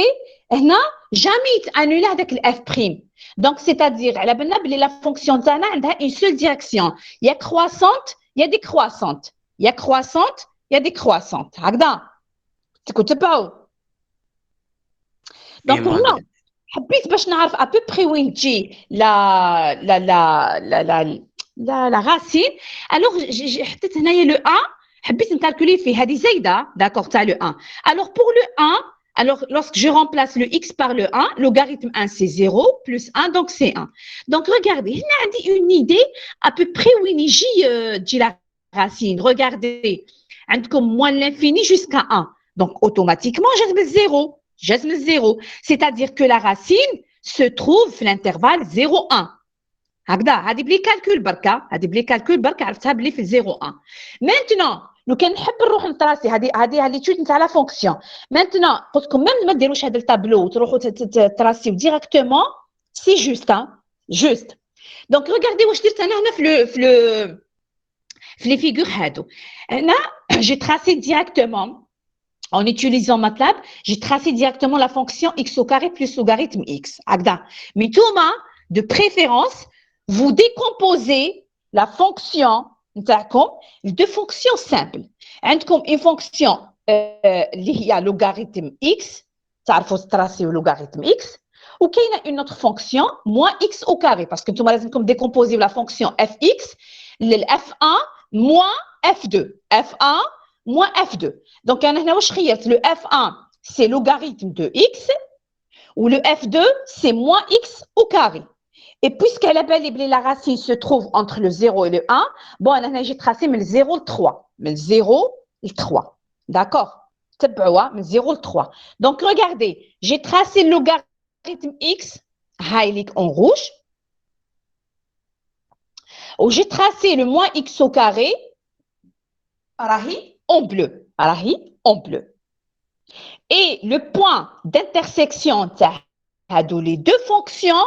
هنا jamais يتانولا هذاك الاف بريم donc c'est-à-dire على بالنا بلي la fonction تاعنا عندها une seule direction يا croissante يا décroissante يا croissante يا décroissante هكذا تتبعوا donc هنا حبيت باش نعرف à peu près وين تجي la racine alors حطيت هنايا le 1 حبيت نكالكولي فيه هذه زايده d'accord تاع le 1 alors pour le 1 alors lorsque je remplace le x par le 1 logarithme 1 c'est 0 plus 1 donc c'est 1 donc regardez هنا عندي une idée à peu près وين يجي تجي la racine regardez عندكم moins l'infini jusqu'à 1 donc automatiquement جذب الزيرو c'est-à-dire que la racine se trouve في l'intervalle 0 1 هكذا هذه بلي كالكول بركه عرفتها بلي في 0 1 maintenant لو كان نحب نروح نطراسي هذه ليتود نتاع لا فونكسيون maintenant قلت لكم ميم ما ديروش هذا التابلو وتروحوا تراسيو ديريكتومون سي جوست دونك ريغاردي واش درت انا هنا في لي فيغور هادو هنا جي تراسي ديريكتومون en utilisant MATLAB, j'ai tracé directement la fonction x au carré plus logarithme x. Mais Thomas, de préférence, vous décomposez la fonction de deux fonctions simples. Comme une fonction liée à logarithme x, ça faut tracer le logarithme x, ou qu'il y a une autre fonction moins x au carré, parce que Thomas, comme décomposer la fonction fx, le f1 moins f2, f1 moins f2. Donc, le f1, c'est logarithme de x, ou le f2, c'est moins x au carré. Et puisque la racine se trouve entre le 0 et le 1, bon, j'ai tracé le 0 le 3. Le 0 le 3. D'accord? Le 0 le 3. Donc, regardez, j'ai tracé le logarithme x, highlight en rouge, ou j'ai tracé le moins x au carré, en bleu. Et le point d'intersection les deux fonctions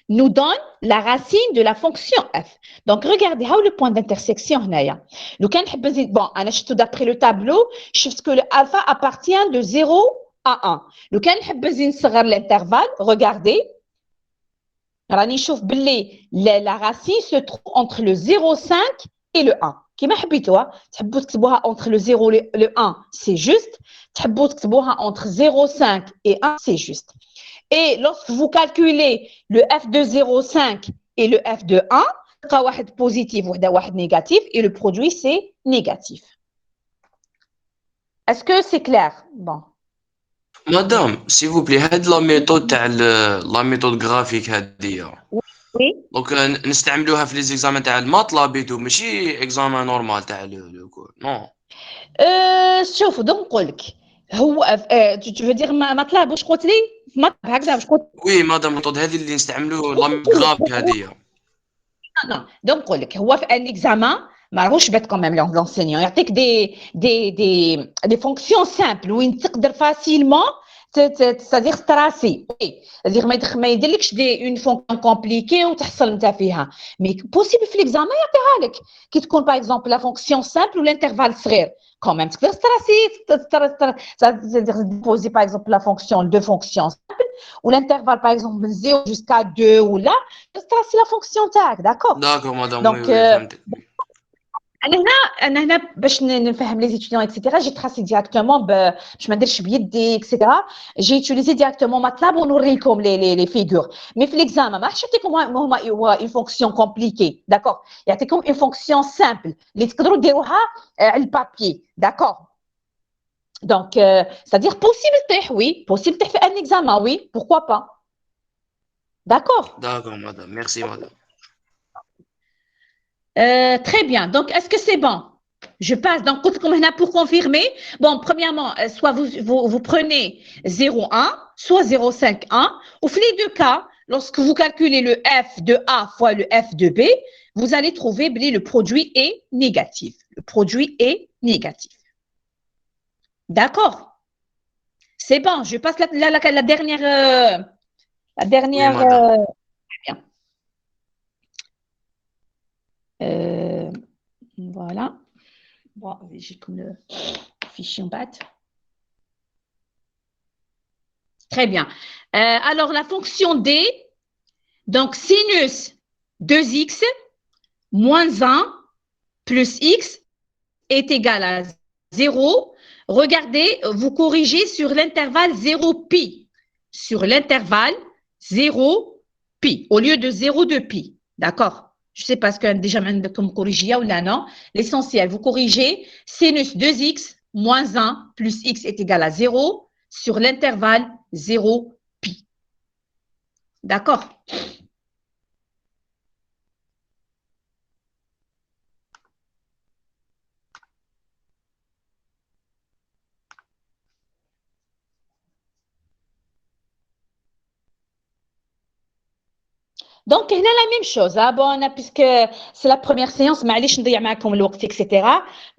nous donnent la racine de la fonction f. Donc, regardez, le point d'intersection. Bon, d'après le tableau, je sais que le alpha appartient de 0 à 1. Le cas l'intervalle, regardez. La racine se trouve entre le 0,5 et le 1. كما حبيتوها تحبوا تكتبوها entre le 0 et le 1 c'est juste تحبوا تكتبوها entre 0,5 et 1 c'est juste. Et lorsque vous calculez le f de 0,5 et le f de 1 تلقى واحد positif واحد négatif et le produit c'est négatif. Est-ce que c'est clair? Bon. Madame, s'il vous plaît, هاد la méthode graphique هادية. Oui. Donc نستعملوها في les examens تاع المطلب et tout ماشي examen normal تاع le cours. Non. شوف نقول لك هو tu veux dire مطلب واش قلت لي مطلب هكذا واش قلت Oui madame méthode هذه اللي نستعملوه la méthode graphique هذه. Non, donc نقول لك هو في un examen ما راهوش بات quand même l'enseignant يعطيك des fonctions simples وين تقدر facilement c'est-à-dire tracer. C'est-à-dire ما يديرلكش une fonction compliquée وتحصل انت فيها. Mais possible في l'examen يعطيها لك كي تكون par exemple la fonction simple ou l'intervalle صغير. Quand même تقدر tracer c'est-à-dire poser par exemple la fonction deux fonctions simples ou l'intervalle par exemple de 0 jusqu'à 2 ou là tracer la fonction tag, d'accord? D'accord madame. Donc oui فهمت. انا هنا باش نفهم لي étudiants etc. j'ai tracé directement باش ما نديرش بيدي etc. j'ai utilisé directement MATLAB ونوريكم les figures. Mais في l'examen ما راحش يعطيكم هما une fonction compliquée, d'accord? يعطيكم une fonction simple اللي تقدروا ديروها على البابي, d'accord? Donc c'est-à-dire possible تطيح, oui, possible تطيح في un examen, oui, pourquoi pas? D'accord? D'accord madame, merci madame. Très bien. Donc, est-ce que c'est bon? Je passe. Donc, pour confirmer, bon, premièrement, soit vous prenez 0,1, soit 0,5,1. Ou les deux cas, lorsque vous calculez le f de A fois le f de B, vous allez trouver le produit est négatif. Le produit est négatif. D'accord? C'est bon. Je passe la dernière. La dernière. Oui, madame. Bien. Voilà. Bon, j'ai comme le fichier en bas. Très bien. Alors, la fonction D, donc sinus 2x moins 1 plus x est égal à 0. Regardez, vous corrigez sur l'intervalle 0 pi. Sur l'intervalle 0 pi, au lieu de 0 de pi. D'accord? Je ne sais pas ce que déjà comme corriger ou là, non. L'essentiel, vous corrigez sinus 2x moins 1 plus x est égal à 0 sur l'intervalle 0 pi. D'accord? Donc, هنا la même chose, bon, puisque c'est la première séance, معليش نضيع معكم الوقت, etc.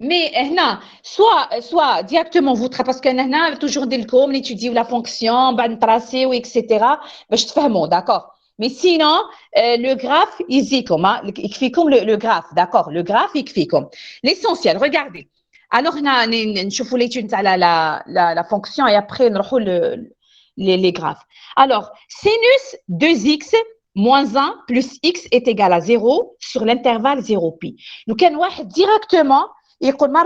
Mais هنا, soit directement vous, parce que هنا toujours ندير لكم l'étudier la fonction, بعد نتراسيو, etc. باش تفهموا, d'accord. Mais sinon, le graphe, يجيكم, يكفيكم le graphe, d'accord. Le graphe, يكفيكم. L'essentiel, regardez. Alors, هنا نشوفوا l'étude تاع la fonction et après نروحوا les graphes. Alors, sinus 2x moins 1 plus x est égal à 0 sur l'intervalle 0 pi. Donc, كان واحد directement يقول ما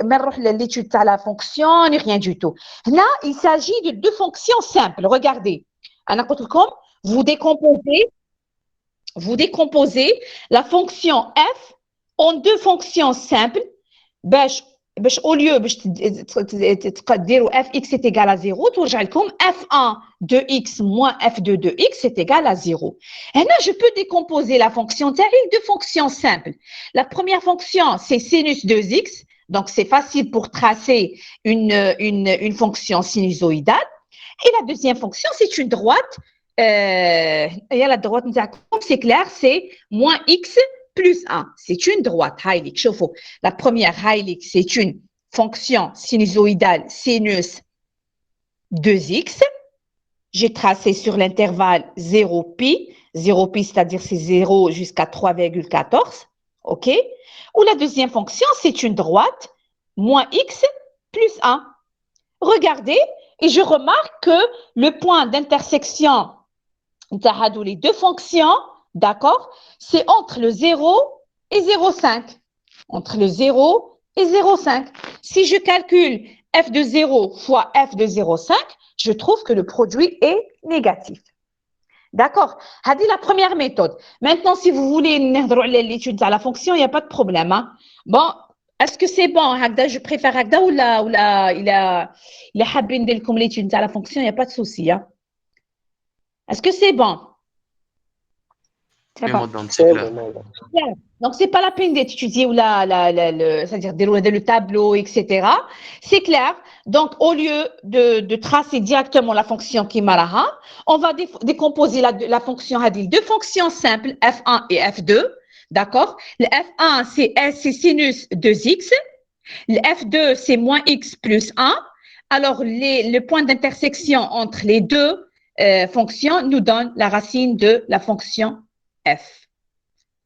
نروح l'étude تاع la fonction ni rien du tout. Là, il s'agit de deux fonctions simples. Regardez. أنا قلت لكم vous décomposez la fonction f en deux fonctions simples. باش au lieu باش تقدروا fx est égal à 0 ترجع لكم f1 de x moins f de x est égal à 0. هنا je peux décomposer la fonction تاعي deux fonctions simples. La première fonction c'est sinus 2x, donc c'est facile pour tracer une fonction sinusoïdale. Et la deuxième fonction c'est une droite. Et à la droite c'est clair, c'est moins x plus 1, c'est une droite. La première, c'est une fonction sinusoïdale sinus 2x. j'ai tracé sur l'intervalle 0pi, 0pi c'est-à-dire c'est 0 jusqu'à 3,14, ok? Ou la deuxième fonction, c'est une droite, moins x plus 1. Regardez, et je remarque que le point d'intersection de les deux fonctions, d'accord, c'est entre le 0 et 0,5. Entre le 0 et 0,5. Si je calcule f de 0 fois f de 0,5, je trouve que le produit est négatif. D'accord? C'est la première méthode. Maintenant, si vous voulez l'étude de la fonction, il n'y a pas de problème. Hein? Bon, est-ce que c'est bon? Je préfère Hagda ou il a habine comme l'étude de la fonction, il n'y a pas de souci. Hein? Est-ce que c'est bon? C'est Oui, bon. madame, c'est C'est clair. bon, madame. Donc, ce n'est pas la peine d'étudier c'est-à-dire dérouler le tableau, etc. C'est clair. Donc, au lieu de tracer directement la fonction qui maraha, on va décomposer la fonction Hadil. Deux fonctions simples, f1 et f2. D'accord? Le f1, c'est sinus 2x. Le f2, c'est moins x plus 1. Alors, le point d'intersection entre les deux fonctions nous donne la racine de la fonction f.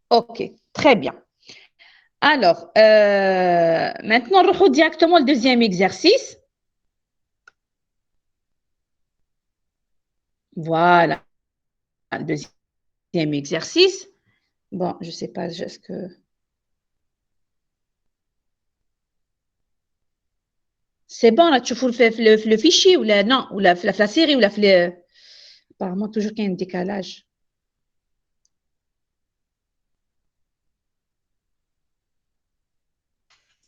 OK, très bien. Alors, maintenant, on reprend directement le deuxième exercice. Voilà, le deuxième exercice. Bon, je ne sais pas, est-ce que... C'est bon, là, tu fous le fichier ou la, non, ou la série ou la... Apparemment, toujours qu'il y a un décalage.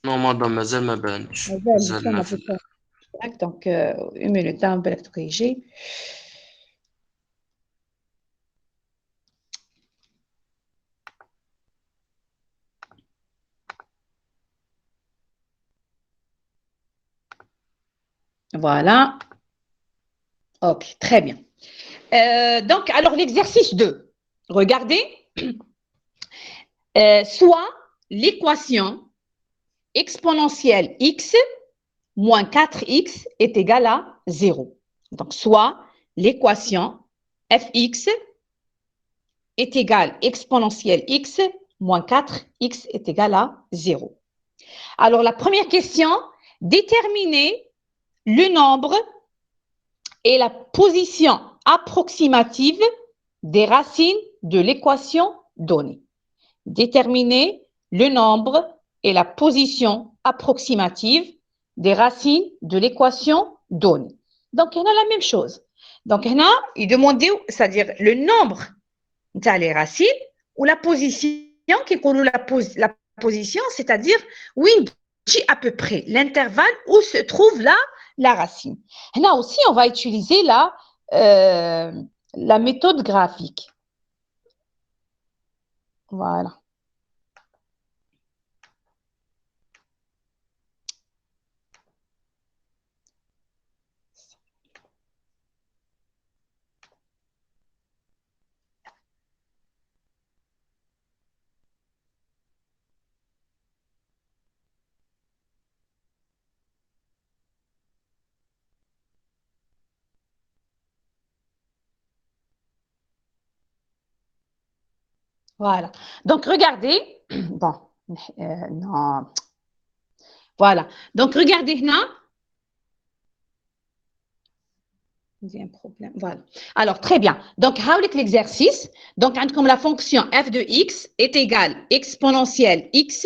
Non, madame, مازال ما بانش. مازال في Donc, une minute, on va le corriger. Voilà. OK, très bien. Donc, alors, l'exercice 2. Regardez. Soit l'équation exponentielle x moins 4x est égale à 0. Donc, soit l'équation fx est égale exponentielle x moins 4x est égal à 0. Alors, la première question, déterminer le nombre et la position approximative des racines de l'équation donnée. Déterminer le nombre et la position approximative des racines de l'équation donnée. Donc, il y a la même chose. Donc, il demandait, c'est-à-dire le nombre des racines ou la position, qui la position, c'est-à-dire où il dit à peu près l'intervalle où se trouve la racine. Là aussi, on va utiliser la méthode graphique. Voilà. Voilà. Donc, regardez. Bon, non. Voilà. Donc, regardez là. Il y a un problème. Voilà. Alors, très bien. Donc, avec l'exercice. Donc, comme la fonction f de x est égale exponentielle x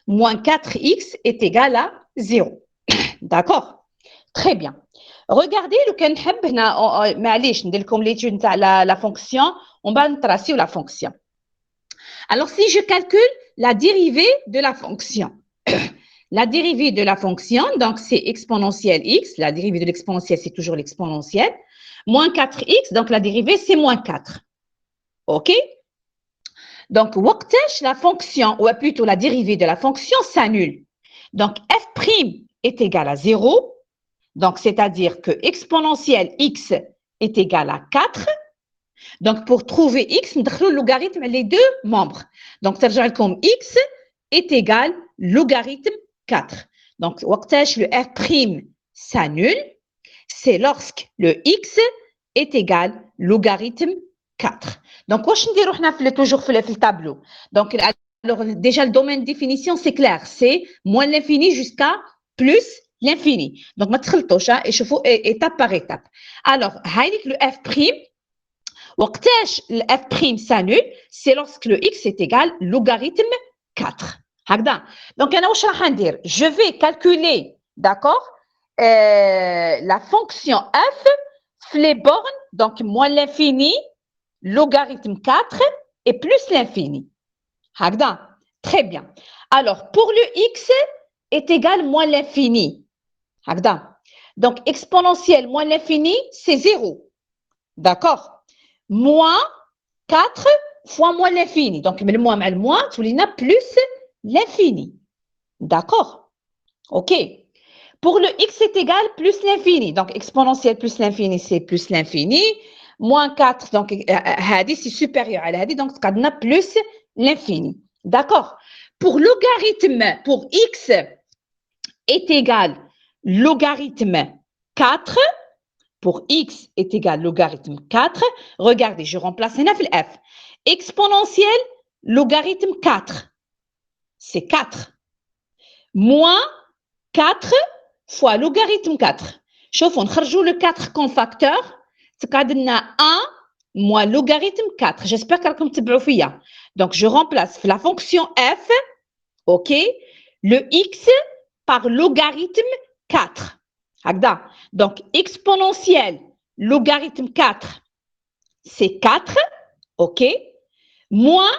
moins 4x est égal à 0. D'accord? Très bien. Regardez le l'étude de la fonction. On va tracer la fonction. Alors, si je calcule la dérivée de la fonction, la dérivée de la fonction, donc c'est exponentielle x, la dérivée de l'exponentielle, c'est toujours l'exponentielle, moins 4x, donc la dérivée, c'est moins 4. OK? Donc, la fonction, ou plutôt la dérivée de la fonction s'annule. Donc, f' est égal à 0, donc c'est-à-dire que exponentielle x est égal à 4. Donc, pour trouver x, nous avons le logarithme les deux membres. Donc, ça veut dire que x est égal logarithme 4. Donc, le f' s'annule, c'est lorsque le x est égal logarithme 4. Donc, واش نديرو حنا toujours في le tableau. Donc, alors déjà le domaine de définition c'est clair, c'est moins l'infini jusqu'à plus l'infini. Donc, ما تخلطوش et شوفوا étape par étape. Alors, هايليك le f'. وقتاش le f' s'annule, c'est lorsque le x est égal logarithme 4. هكذا. Donc, أنا واش راح ندير? Je vais calculer, d'accord, la fonction f les bornes, donc moins l'infini, logarithme 4 et plus l'infini. هكذا. Très bien. Alors, pour le x est égal moins l'infini. هكذا. Donc, exponentielle moins l'infini, c'est 0. D'accord? Moins 4 fois moins l'infini. Donc, le moins mal moins, tu l'as plus l'infini. D'accord? OK. Pour le x est égal plus l'infini. Donc, exponentielle plus l'infini, c'est plus l'infini. Moins 4, donc, c'est supérieur à l'hadi, donc, on a plus l'infini. D'accord? Pour logarithme, pour x est égal logarithme 4, pour x est égal logarithme 4, regardez, je remplace un f. Exponentielle logarithme 4, c'est 4. Moins 4 fois logarithme 4. شوفوا نخرجوا le 4 comme facteur, تقعد لنا 1 moins logarithme 4. J'espère que راكم تبعوا فيا. Donc je remplace la fonction f, OK, le x par logarithme 4. هكذا. Donc exponentielle logarithme 4, c'est 4, OK, moins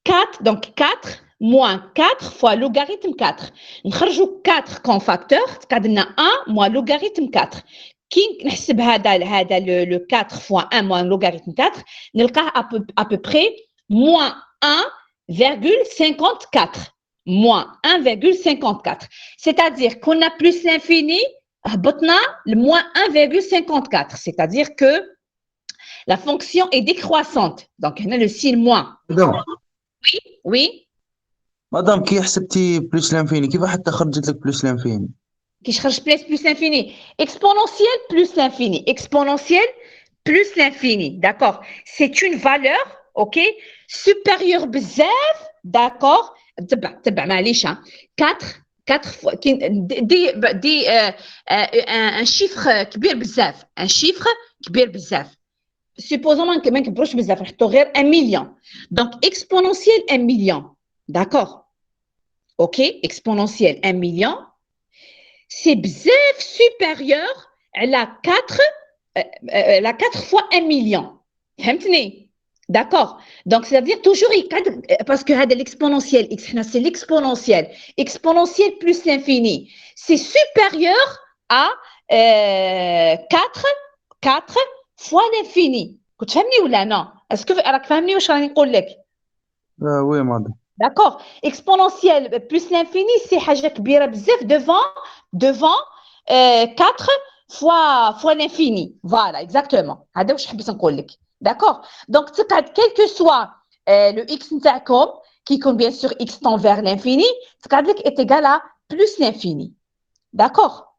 4, donc 4 moins 4 fois logarithme 4. نخرجوا 4 comme facteur, تقعدنا 1 moins logarithme 4. كي نحسب هذا le 4 fois 1 moins logarithme 4, نلقاه à peu près moins 1,54. Moins 1,54. C'est-à-dire qu'on a plus l'infini, هبطنا le moins 1,54. C'est-à-dire que la fonction est décroissante. Donc, on a le signe moins. Oui. مدام كي حسبتي بلس لانفيني كيف حتى خرجت لك بلس لانفيني؟ كي خرج plus l'infini. Exponentielle plus l'infini. Exponentielle plus l'infini. D'accord. C'est une valeur, OK, supérieure بزاف, d'accord. تبع معليش 4 fois un chiffre كبير بزاف. Un chiffre كبير بزاف. Supposons ما نكبروش بزاف, نحطو غير 1 million. Donc exponentielle 1 million. D'accord. OK, exponentielle 1 million, c'est bzef supérieur à la 4 fois 1 million. D'accord. Donc, c'est-à-dire toujours, parce que l'exponentielle, c'est l'exponentielle. Exponentielle plus l'infini, c'est supérieur à 4 fois l'infini. Tu comprends ou là, non? Est-ce que tu comprends ce que je dis? Oui, madame. D'accord. Exponentielle plus l'infini, c'est حاجة كبيرة بزاف devant 4 fois l'infini. Voilà, exactement. هذا واش حبيت نقول لك. D'accord. Donc, quel que soit le x نتاعكم, qui compte bien sûr x tend vers l'infini, تقعد لك est égal à plus l'infini. D'accord.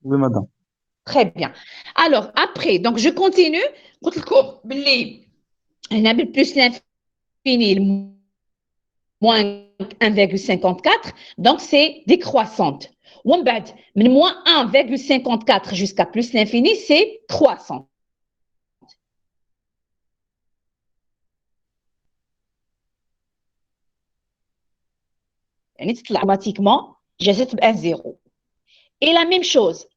Oui, madame. Très bien. Alors, après, donc je continue. قلت لكم باللي هنا بالبلس l'infini, moins 1,54, donc c'est décroissante. ومن بعد من moins 1,54 jusqu'à plus l'infini, c'est croissante. يعني تطلع automatiquement جازت ب 0. Et la même chose,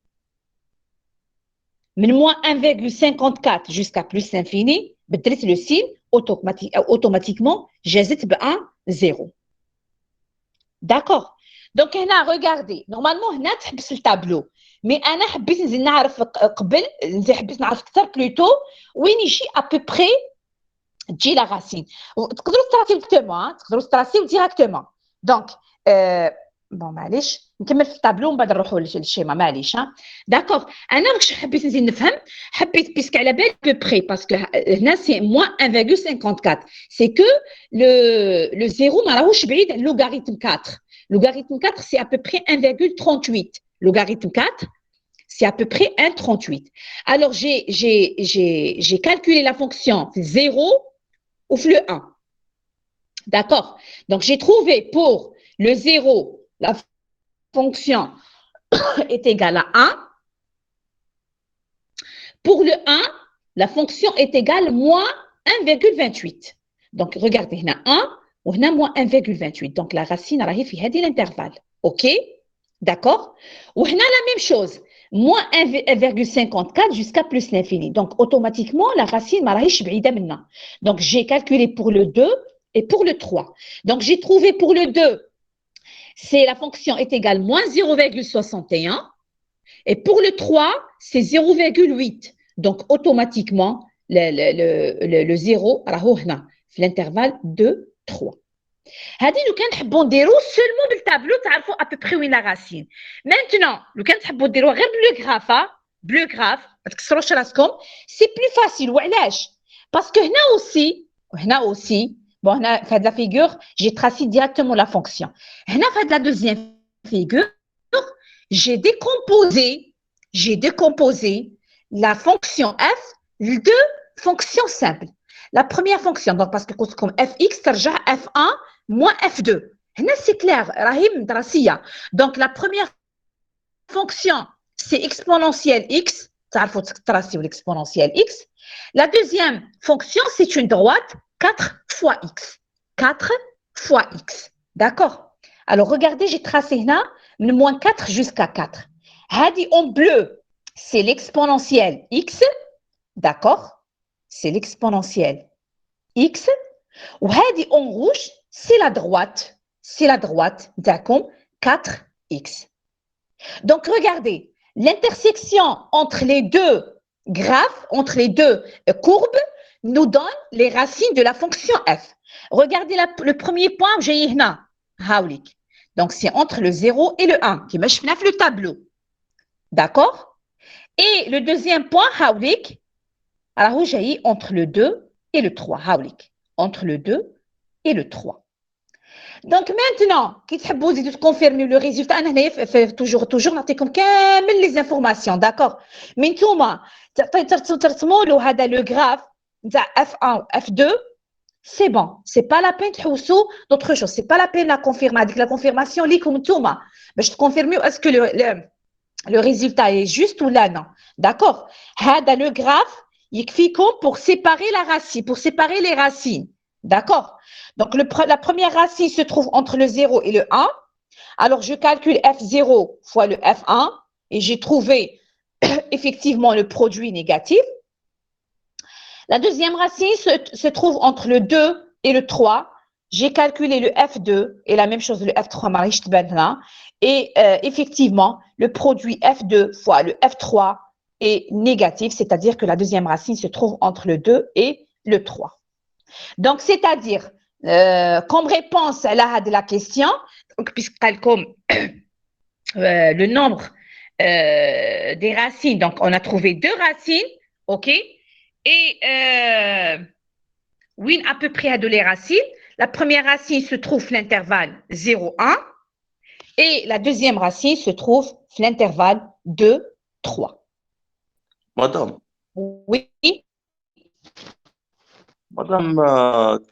من moins 1,54 jusqu'à plus l'infini, بدلت le signe automatiquement جازت ب 0. D'accord. Donc, هنا regardez. Normalement, هنا تحبس التابلو. Mais أنا حبيت نزيد نعرف قبل, حبيت نعرف أكثر plutôt وين يجي à peu près تجي la racine. تقدروا تراسيو directement. تقدروا تراسيو directement. Donc, bon معليش نكمل في التابلو ومن بعد نروحوا للشيما معليش. D'accord. أنا واش حبيت نزيد نفهم. حبيت بيسك على بالي peu près parce que هنا c'est moins 1,54. C'est que le 0 ما راهوش بعيد عن logarithme 4. Logarithme 4, c'est à peu près 1,38. Logarithme 4, C'est à peu près 1,38. Alors, j'ai calculé la fonction 0 ou le 1. D'accord? Donc, j'ai trouvé pour le 0, la fonction est égale à 1. Pour le 1, la fonction est égale moins 1,28. Donc, regardez, il y a 1 ou il y a moins 1,28. Donc, la racine arrive في هذه l'intervalle. OK? D'accord? Ou il y a la même chose. Moins 1,54 jusqu'à plus l'infini. Donc, automatiquement, la racine m'arrive بعيدة منا. Donc, j'ai calculé pour le 2 et pour le 3. Donc, j'ai trouvé pour le 2, c'est la fonction est égale moins 0,61. Et pour le 3, c'est 0,8. Donc, automatiquement, le 0 راهو هنا في l'intervalle 2, 3. هذه لو كان نحبوا نديرو seulement بالتابلو تعرفوا à peu près وين la racine. Maintenant, لو كان تحبوا ديروها غير bleu graph, ما تكسروش راسكم, c'est plus facile. وعلاش؟ parce que هنا aussi, bon هنا في هذه la figure, j'ai tracé directement la fonction. هنا في هذه la deuxième figure, j'ai décomposé la fonction f en deux fonctions simples. La première fonction, donc parce que comme fx ترجع f1 moins f2. Là, c'est clair, Rahim Drassiya. Donc, la première fonction, c'est exponentielle x. Tracer l'exponentielle x. La deuxième fonction, c'est une droite 4 fois x. 4 fois x. D'accord? Alors, regardez, j'ai tracé là, de moins 4 jusqu'à 4. Hadi en bleu, c'est l'exponentielle x. D'accord? C'est l'exponentielle x. Ou hadi en rouge, c'est la droite. C'est la droite, d'accord? 4x. Donc, regardez, l'intersection entre les deux graphes, entre les deux courbes, nous donne les racines de la fonction f. Regardez le premier point, j'ai ici. Donc, c'est entre le 0 et le 1, qui me fait le tableau. D'accord? Et le deuxième point, alors j'ai entre le 2 et le 3. Entre le 2 et le 3. Donc maintenant, qui تحبوا de confirmer le résultat, toujours نعطيكم كامل les informations, d'accord? Mais نتوما ترسموا له هذا le graphe نتاع F1 F2, c'est bon, c'est pas la peine تحوسوا d'autre chose, c'est pas la peine la confirmer, la confirmation ليكم نتوما باش تconfirmer est-ce que le résultat est juste ou là non. D'accord? هذا le graphe يكفيكم pour séparer la racine, pour séparer les racines. D'accord? Donc, la première racine se trouve entre le 0 et le 1. Alors, je calcule F0 fois le F1 et j'ai trouvé effectivement le produit négatif. La deuxième racine se trouve entre le 2 et le 3. J'ai calculé le F2 et la même chose le F3 et effectivement, le produit F2 fois le F3 est négatif, c'est-à-dire que la deuxième racine se trouve entre le 2 et le 3. Donc, c'est-à-dire, comme réponse à la question, puisqu'elle comme le nombre des racines, donc on a trouvé deux racines, ok? Et oui, à peu près à deux les racines. La première racine se trouve l'intervalle 0, 1 et la deuxième racine se trouve l'intervalle 2, 3. Madame. Oui. مدام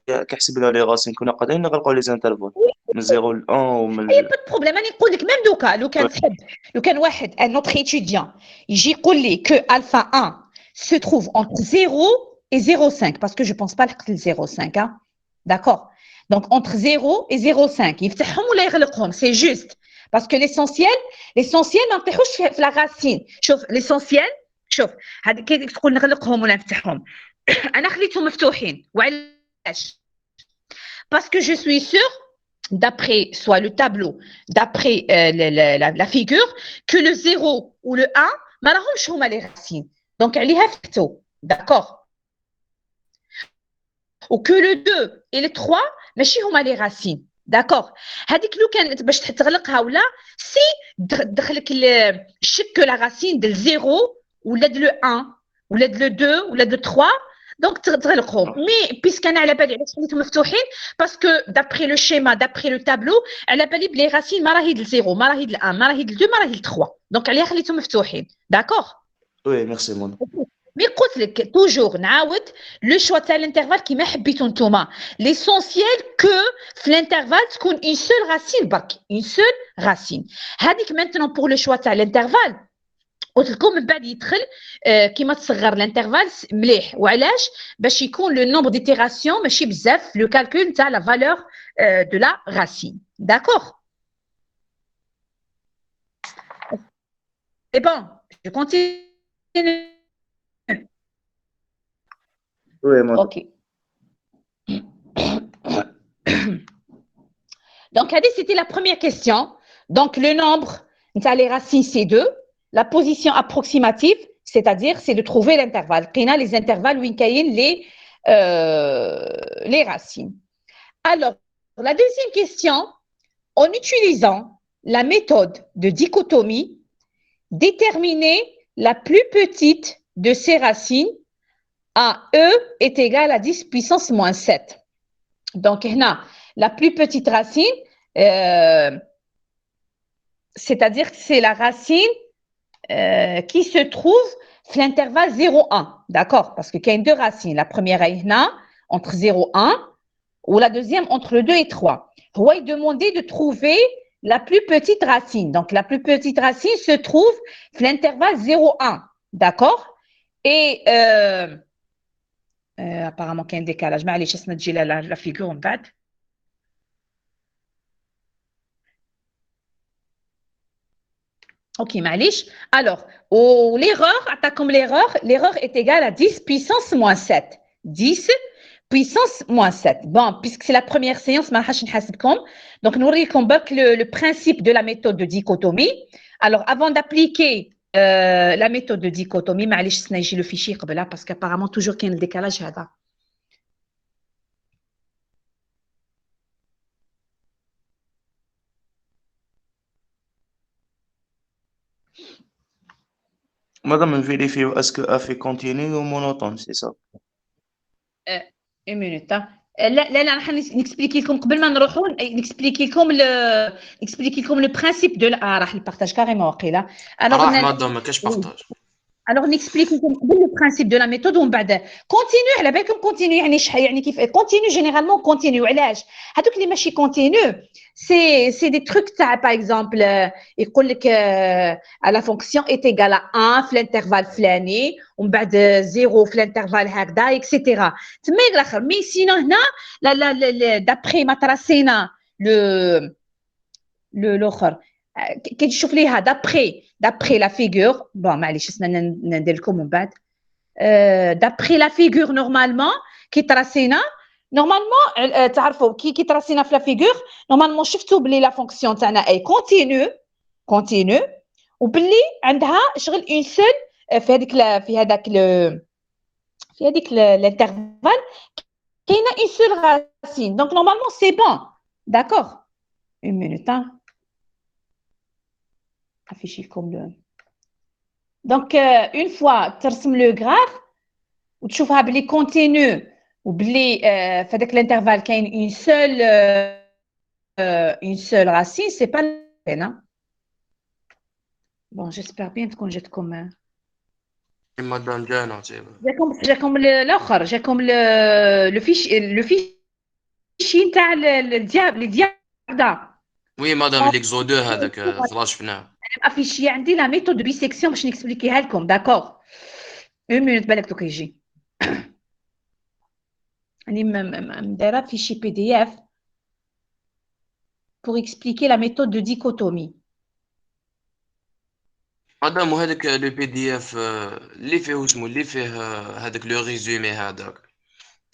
كيحسب لها لي راسين كنا قادرين نغلقوا لي زانترفال من 0 ل 1 ومن اي با بروبليم. راني نقول لك ميم دوكا لو كان واحد ان اوتر étudiant يجي يقول لي كو الفا 1 se trouve entre 0 et 0,5 parce que je pense pas لحقت ل 0,5 hein. D'accord? Donc entre 0 et 0,5 يفتحهم ولا يغلقهم c'est juste parce que l'essentiel ما نطيحوش في la racine. شوف l'essentiel شوف هذا كي تقول نغلقهم ولا نفتحهم أنا خليتهم مفتوحين وعلاش؟ Parce que je suis sûre, d'après soit le tableau, d'après la figure, que le 0 ou le 1, ما راهمش هما les racines. Donc, عليها فتحوا. D'accord? Ou que le 2 et le 3, ماشي هما les racines. D'accord? هذيك لو كانت باش تغلقها ولا سي دخلك الشك que la racine de 0 ولا de le 1 ولا de le 2 ولا de 3 Donc, تغلقهم. Mais puisqu'أنا على بالي علاش خليتهم مفتوحين parce que d'après le schéma, d'après le tableau, على بالي بلي racines ما راهي لزيرو، ما راهي ل1، ما راهي ل2، ما راهي ل3. Donc عليها خليتهم مفتوحين. D'accord. Oui, merci, madame. مي قلت لك توجور نعاود لو شوا تاع الانترفال كيما حبيتو نتوما ليسونسيال كو في الانترفال تكون اون سول راسين برك اون سول راسين هذيك مانتنون بور لو شوا تاع الانترفال قلت لكم من بعد يدخل كيما تصغر الانترفال مليح وعلاش باش يكون لو نومبر ديتيراسيون ماشي بزاف لو كالكول تاع لا فالور دو لا راسين داكوغ سي بون جو كونتينيو Oui, madame. Ok. Donc, c'était la première question. Donc, le nombre, les racines, c'est 2. La position approximative, c'est-à-dire, c'est de trouver l'intervalle. Qina les intervalles où il les racines. Alors, la deuxième question, en utilisant la méthode de dichotomie, déterminer la plus petite de ces racines à E est égal à 10 puissance moins 7. Donc, la plus petite racine, c'est-à-dire que c'est la racine qui se trouve dans l'intervalle 0,1. D'accord? Parce qu'il y a deux racines. La première est entre 0,1 ou la deuxième entre le 2 et 3. On va demander de trouver la plus petite racine. Donc, la plus petite racine se trouve dans l'intervalle 0,1. D'accord? Et apparemment qu'il y a un décalage. Mais allez, je vais te la figure en bas. Ok, معليش. Alors, l'erreur est égale à 10 puissance moins 7. 10 puissance moins 7. Bon, puisque c'est la première séance, donc nous aurons le principe de la méthode de dichotomie. Alors, avant d'appliquer la méthode de dichotomie, معليش سنجي le fichier قبلها parce qu'apparemment toujours qu'il y a un décalage هذا. Madame, vérifie est-ce que A fait continu ou monotone, c'est ça? Une minute. لا راح نكسبليكي لكم قبل ما نروحوا نكسبليكي لكم le principe de راح البارتاج كاريمون واقيلا. راح مدام ما كاش بارتاج. Alors, on explique le principe de la méthode ومن بعد continue على بالكم continue يعني كيف continue généralement continue علاش هذوك اللي ماشي continue c'est des trucs تاع par exemple يقول لك la fonction est égale à 1 في l'intervalle فلاني ومن بعد 0 في l'intervalle هكذا etc تما الاخر مي سينو هنا لا d'après ما تراسينا الاخر كي تشوف ليها d'après la figure bon معليش خصنا ندير لكم من بعد d'après la figure normalement كي تراسينا normalement تعرفوا كي تراسينا في la figure normalement شفتوا بلي la fonction تاعنا اي continue وبلي عندها شغل une seule في هذيك l'intervalle كاينه une seule racine donc normalement c'est bon d'accord une minute afficher comme le. Donc, une fois, tu ressembles le graphe, ou tu vois que continue, ou fait que l'intervalle qu'il y a une seule racine, c'est pas la peine. Hein? Bon, j'espère bien qu'on jette comme. Madame Diana, j'ai comme l'autre, j'ai comme le fichier تاع le diable. Oui, madame, l'exode هذاك خلاص شفناه. افيشي عندي لا ميثود دو بيسيكسيون باش نكسبليكيها لكم داكوغ اون مينوت بالك دوك يجي راني مدايره فيشي بي دي اف pour expliquer la méthode de dichotomie. مدام وهذاك لو بي دي اف اللي فيه اسمه اللي فيه هذاك لو ريزومي هذاك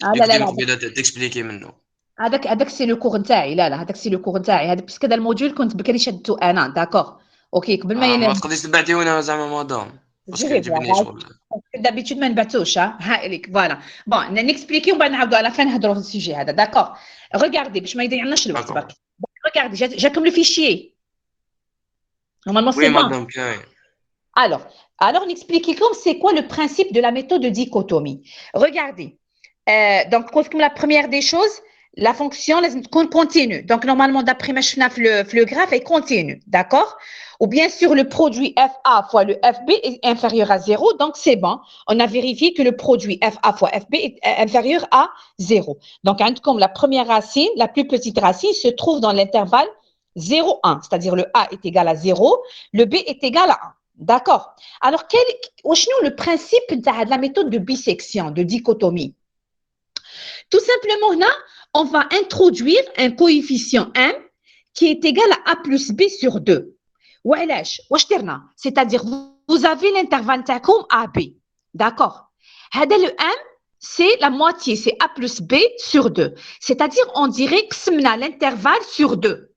لا لا لا قبيله تكسبليكي منه هذاك سي لو كور نتاعي لا هذاك سي لو كور نتاعي هذا بس كذا الموديول كنت بكري شدته انا داكوغ اوكي قبل ما ما تقدريش تبعتيونا زعما مدام باسكو يعجبني شغل دابيتود ما نبعثوش ها ليك فوالا بون نكسبليكي ومن بعد نعاودوا على فين نهضروا في السوجي هذا داكوغ ريغاردي باش ما يضيعناش الوقت برك ريغاردي جاكم لو فيشيي normalement c'est bon madame كاين alors on explique comme c'est quoi le principe de la méthode de dichotomie regardez Donc, comme la première des choses, la fonction لازم تكون continue. Donc, normalement, d'après ما شفنا في le graphe, est continue, d'accord? Ou bien sûr, le produit FA fois le FB est inférieur à 0, donc c'est bon. On a vérifié que le produit FA fois FB est inférieur à 0. Donc, comme la première racine, la plus petite racine, se trouve dans l'intervalle 0, 1, c'est-à-dire le A est égal à 0, le B est égal à 1. D'accord? Alors, le principe de la méthode de bisection, de dichotomie? Tout simplement, là, on va introduire un coefficient M qui est égal à A plus B sur 2. C'est-à-dire, vous avez l'intervalle comme AB. D'accord? Le M, c'est la moitié, c'est A plus B sur 2. C'est-à-dire, on dirait que l'intervalle sur 2.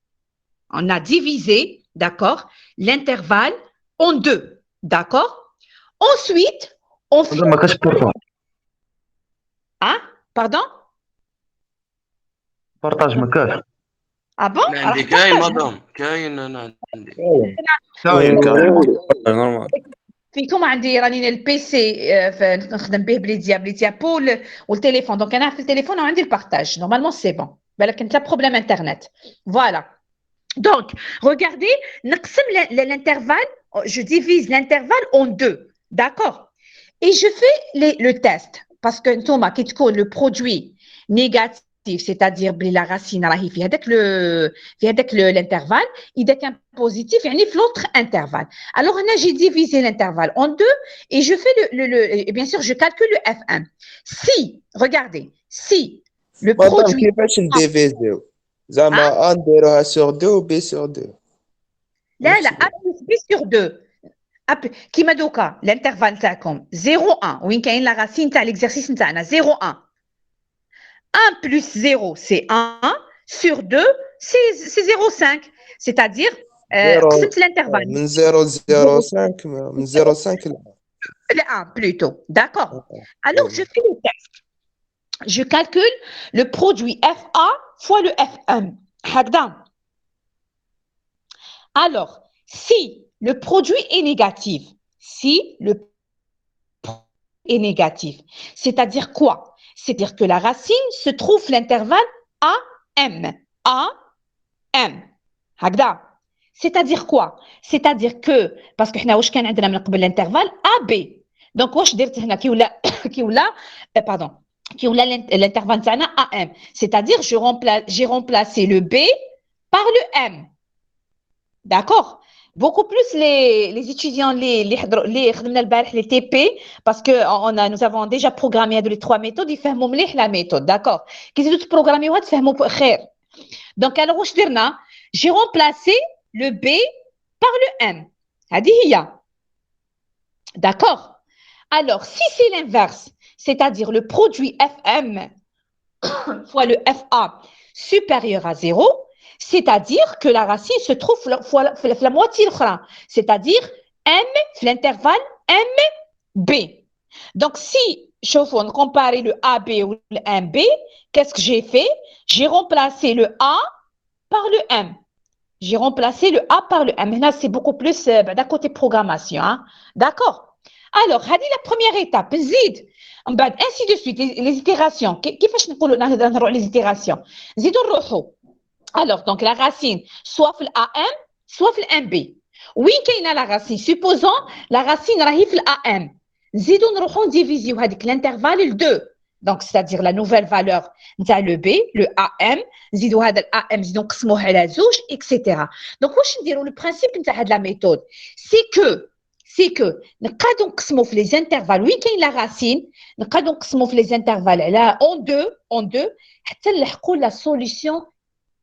On a divisé, d'accord, l'intervalle en 2. D'accord? Ensuite, on fait... ما كاش بارطاج Hein? Pardon? بارطاج ما كاش Ah bon? أنا عندي كاين مدام كاين أنا عندي كاين كاين نورمال. فيكم عندي راني البي سي نخدم به بلي ديابو والتليفون دونك انا في التليفون وعندي البارتاج نورمالمون سي بون بالك انت بروبليم انترنت فوالا دونك regardez نقسم l'intervalle je divise l'intervalle en deux d'accord et je fais le test parce que نتوما كي تكون le produit négatif c'est-à-dire la racine راهي في هذاك l'intervalle اذا كان positif يعني في l'autre intervalle. Alors j'ai divisé l'intervalle en deux et je fais et bien sûr je calcule le F1. Si regardez si le مدام produit كيفاش نديفيزيو زعما نديروها سور 2 و بي سور 2 لا A plus B sur 2 كيما دوكا l'intervalle تاعكم 0 1 وين كاين la racine تاع l'exercice نتاعنا 0 1 1 plus 0, c'est 1. Sur 2, c'est 0,5. C'est-à-dire, قسمت l'intervalle. من 0,05 من 0,5 Le 1 plutôt. D'accord. Alors, je fais le test. Je calcule le produit FA fois le F1. هكذا. Alors, si le produit est négatif, c'est-à-dire quoi? C'est-à-dire que la racine se trouve l'intervalle AM. AM. هكذا. C'est-à-dire quoi? C'est-à-dire que, parce que حنا واش كان عندنا من قبل l'intervalle AB. Donc واش درت هنا كي ولا l'intervalle تاعنا AM. C'est-à-dire j'ai remplacé le B par le M. D'accord? Beaucoup plus les étudiants les خدمنا البارح les TP parce que nous avons déjà programmé les trois méthodes يفهموا مليح la méthode d'accord كي تزيدوا تبروغراميوها تفهموا خير donc alors واش درنا j'ai remplacé le B par le M هذه هي d'accord alors si c'est l'inverse c'est-à-dire le produit FM fois le FA supérieur à 0 c'est-à-dire que la racine se trouve la moitié l'autre, c'est-à-dire M, l'intervalle MB. Donc, si, on compare le AB ou le MB, qu'est-ce que j'ai fait? J'ai remplacé le A par le M. J'ai remplacé le A par le M. Là, c'est beaucoup plus d'un côté programmation. Hein? D'accord? Alors, la première étape, zid. Ainsi de suite, les itérations. Qu'est-ce que nous les itérations? Zid alors, donc la racine, soit في l'AM, soit في l'MB. وين كاينه la racine? Supposons la racine راهي في l'AM. نزيدو نروحو نديفيزيو هذيك l'intervalle ل 2. Donc, c'est-à-dire la nouvelle valeur نتاع le B, le AM, نزيدو هذا الAM نزيدو نقسموه على زوج, etc. Donc, واش نديرو le principe نتاع هاد la méthode? C'est que نقادو نقسمو في les intervalles وين كاين la racine, نقادو نقسمو في les intervalles على en deux حتى نلحقو la solution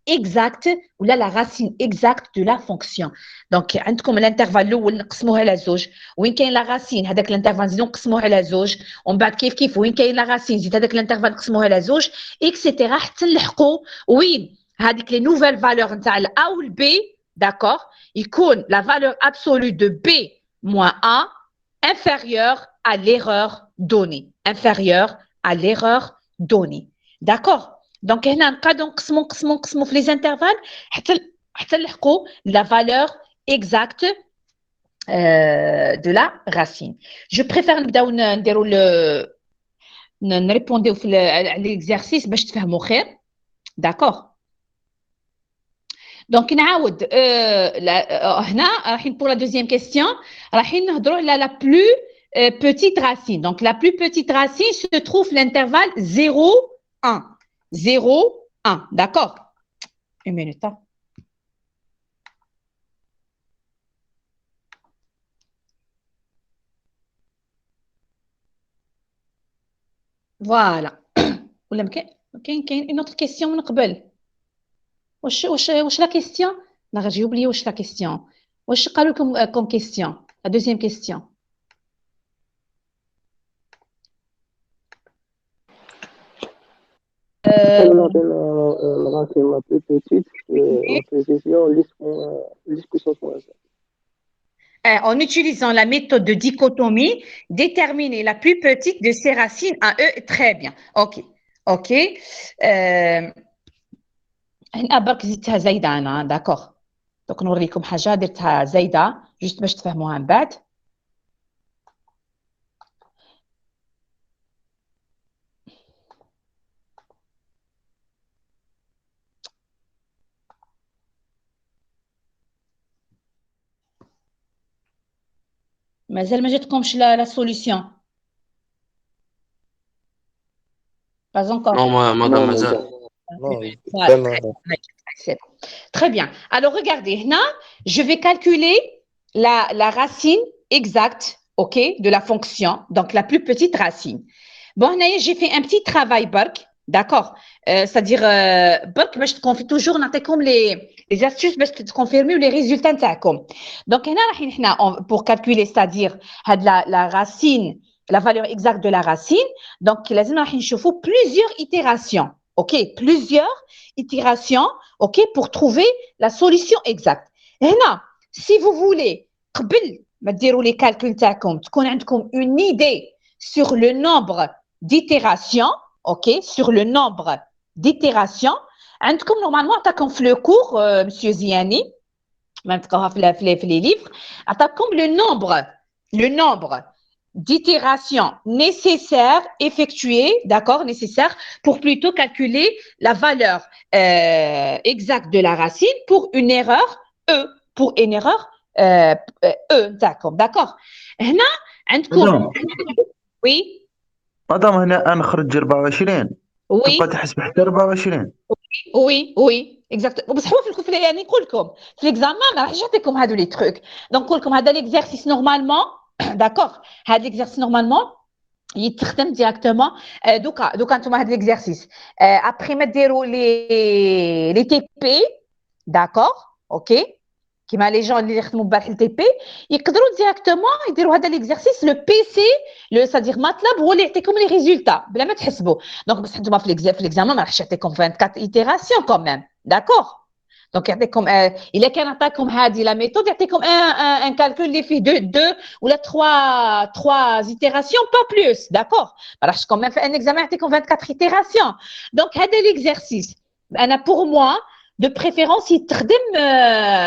exacte ou là la racine exacte de la fonction. Donc عندكم l'intervalle الاول نقسموه على زوج وين كاين la racine هذاك l'intervalle نزيدو نقسموه على زوج ومن بعد كيف وين كاين la racine نزيد هذاك l'intervalle نقسموه على زوج etc حتى نلحقوا وين هذيك les nouvelles valeurs نتاع ال A ou le B d'accord يكون la valeur absolue de B moins A inférieure à l'erreur donnée d'accord. Donc, on a نقسموا في les intervalles حتى نلحقوا la valeur exacte de la racine. Je préfère نبداو نديروا نريبونديو في l'exercice باش تفهموا خير. داكور. دونك نعاود هنا رايحين pour la deuxième question رايحين نهضروا على la plus petite racine. Donc la plus petite racine se trouve l'intervalle 0 1. 0 1. D'accord. Une minute. Hein. Voilà. ولا كاين une autre question من قبل. واش لا كيستيون؟ لا j'ai oublié واش لا كيستيون. واش قالوا لكم comme question la deuxième question. La racine la plus petite, en précision, 10 En utilisant la méthode de dichotomie, déterminer la plus petite de ces racines à E. Très bien. Ok. هنا برك زدتها زايدة أنا. داكوغ. دونك نوريكم حاجة درتها زايدة جوست باش تفهموها من بعد. مازال ما جاتكمش لا سوليسيون. Pas encore. Non, madame Mazal. Non. Très bien. Alors, regardez, là, je vais calculer la racine exacte, ok, de la fonction, donc la plus petite racine. Bon, là, j'ai fait un petit travail, Bark, d'accord, c'est-à-dire, Bark, je te confie toujours, comme les astuces, je te confirme les résultats de ça. Donc, là, pour calculer, c'est-à-dire, la racine, la valeur exacte de la racine, donc, là, je faut plusieurs itérations, ok, plusieurs itérations, ok, pour trouver la solution exacte. Et là, si vous voulez, قبل ما ديروا les calculs تاعكم تكون عندكم une idée sur le nombre d'itérations, ok, sur le nombre d'itérations. عندكم normalement عطاكم في le cours monsieur Ziani ما تلقاوها في les livres عطاكم le nombre d'itérations nécessaires effectuées, d'accord, nécessaires pour plutôt calculer la valeur exacte de la racine pour une erreur E, pour une erreur E, d'accord. هنا عندكم oui مادام هنا نخرج 24 تبقى تحسب حتى 24. وي اكزاكت. بصح هو في يعني نقول لكم في ليكزامان ما راحش يعطيكم هادو لي تروك. دونك نقول لكم هذا ليكزارسيس نورمالمون داكوغ هذا ليكزارسيس نورمالمون يتخدم ديريكتومون دوكا نتوما هذا ليكزارسيس ابري ما ديروا لي تي بي داكوغ اوكي كيما لي جون اللي يخدموا بالبارح التي بي يقدروا ديريكتومون يديروا هذا ليكزارسيس لو بي سي لو سادير ماتلاب هو اللي يعطيكم لي ريزولتا بلا ما تحسبوا. دونك بصح نتوما في ليكزامان ما راحش يعطيكم 24 ايتيراسيون كوميم داكوغ. دونك يعطيكم الا كان عطاكم هذه لا ميثود يعطيكم ان كالكول اللي فيه دو ولا 3 ايتيراسيون با بلوس داكوغ. ما راحش كوميم في ان اكزامان يعطيكم 24 ايتيراسيون. دونك هذا ليكزارسيس انا بور موا de préférence يتخدم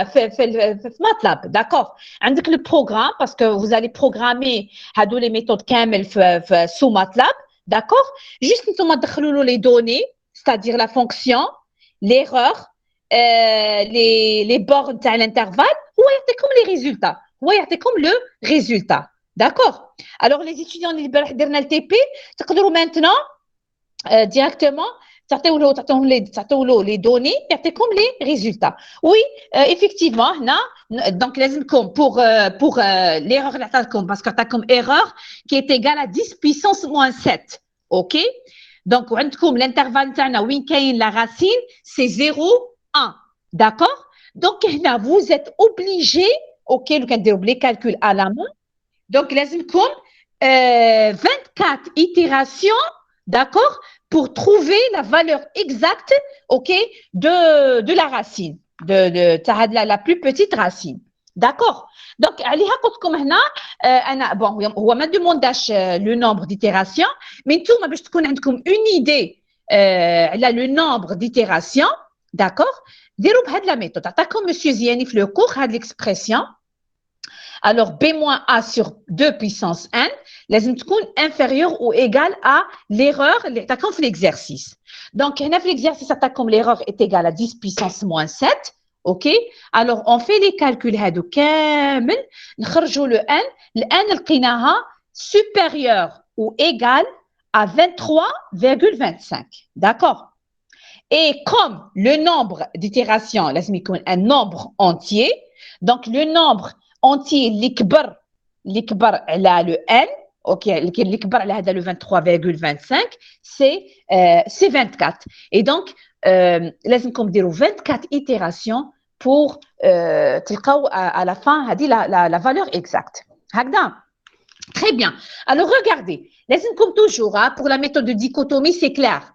في MATLAB d'accord. عندك le programme parce que vous allez programmer هادو les méthodes كامل في sous MATLAB d'accord. juste نتوما تدخلوا له les données c'est-à-dire la fonction l'erreur les bornes تاع l'intervalle هو يعطيكم les résultats هو يعطيكم le résultat d'accord. alors les étudiants اللي البارح درنا le TP تقدروا maintenant directement تعطيو له les données يعطيكم les résultats. oui effectivement هنا donc لازمكم pour l'erreur اللي عطاكم parce que عطاكم erreur qui est égale à 10 puissance moins 7 ok. donc وعندكم l'intervalle تاعنا وين كاين la racine c'est 0 1 d'accord. donc هنا vous êtes obligé ok لو كنديروا les calculs à la main donc لازمكم 24 itérations d'accord pour trouver la valeur exacte, ok, de la racine, de la plus petite racine. D'accord. Donc, عليها قلت لكم هنا أنا bon هو ما demandاش le nombre d'itérations, mais نتوما باش تكون عندكم une idée على le nombre d'itérations, d'accord. ديروا بهاد la méthode. عطاكم monsieur Ziani في le cours هاد l'expression. Alors, B moins A sur 2 puissance n, لازم تكون inférieur ou égal à l'erreur اللي عطاكم في l'exercice. Donc, هنا في l'exercice عطاكم l'erreur est égale à 10 puissance moins 7. OK. Alors, on fait les calculs هادو كامل نخرجوا le n. Le n لقيناها supérieur ou égal à 23,25. D'accord. Et comme le nombre d'itérations, لازم يكون un nombre entier, donc le nombre entier اللي كبر على le n, OK, اللي كبر على هذا le 23,25, c'est 24. Et donc, لازمكم ديروا 24 itérations pour تلقاو à la fin هذه la valeur exacte. هكذا. Très bien. Alors, regardez. لازمكم toujours, hein, pour la méthode de dichotomie, c'est clair.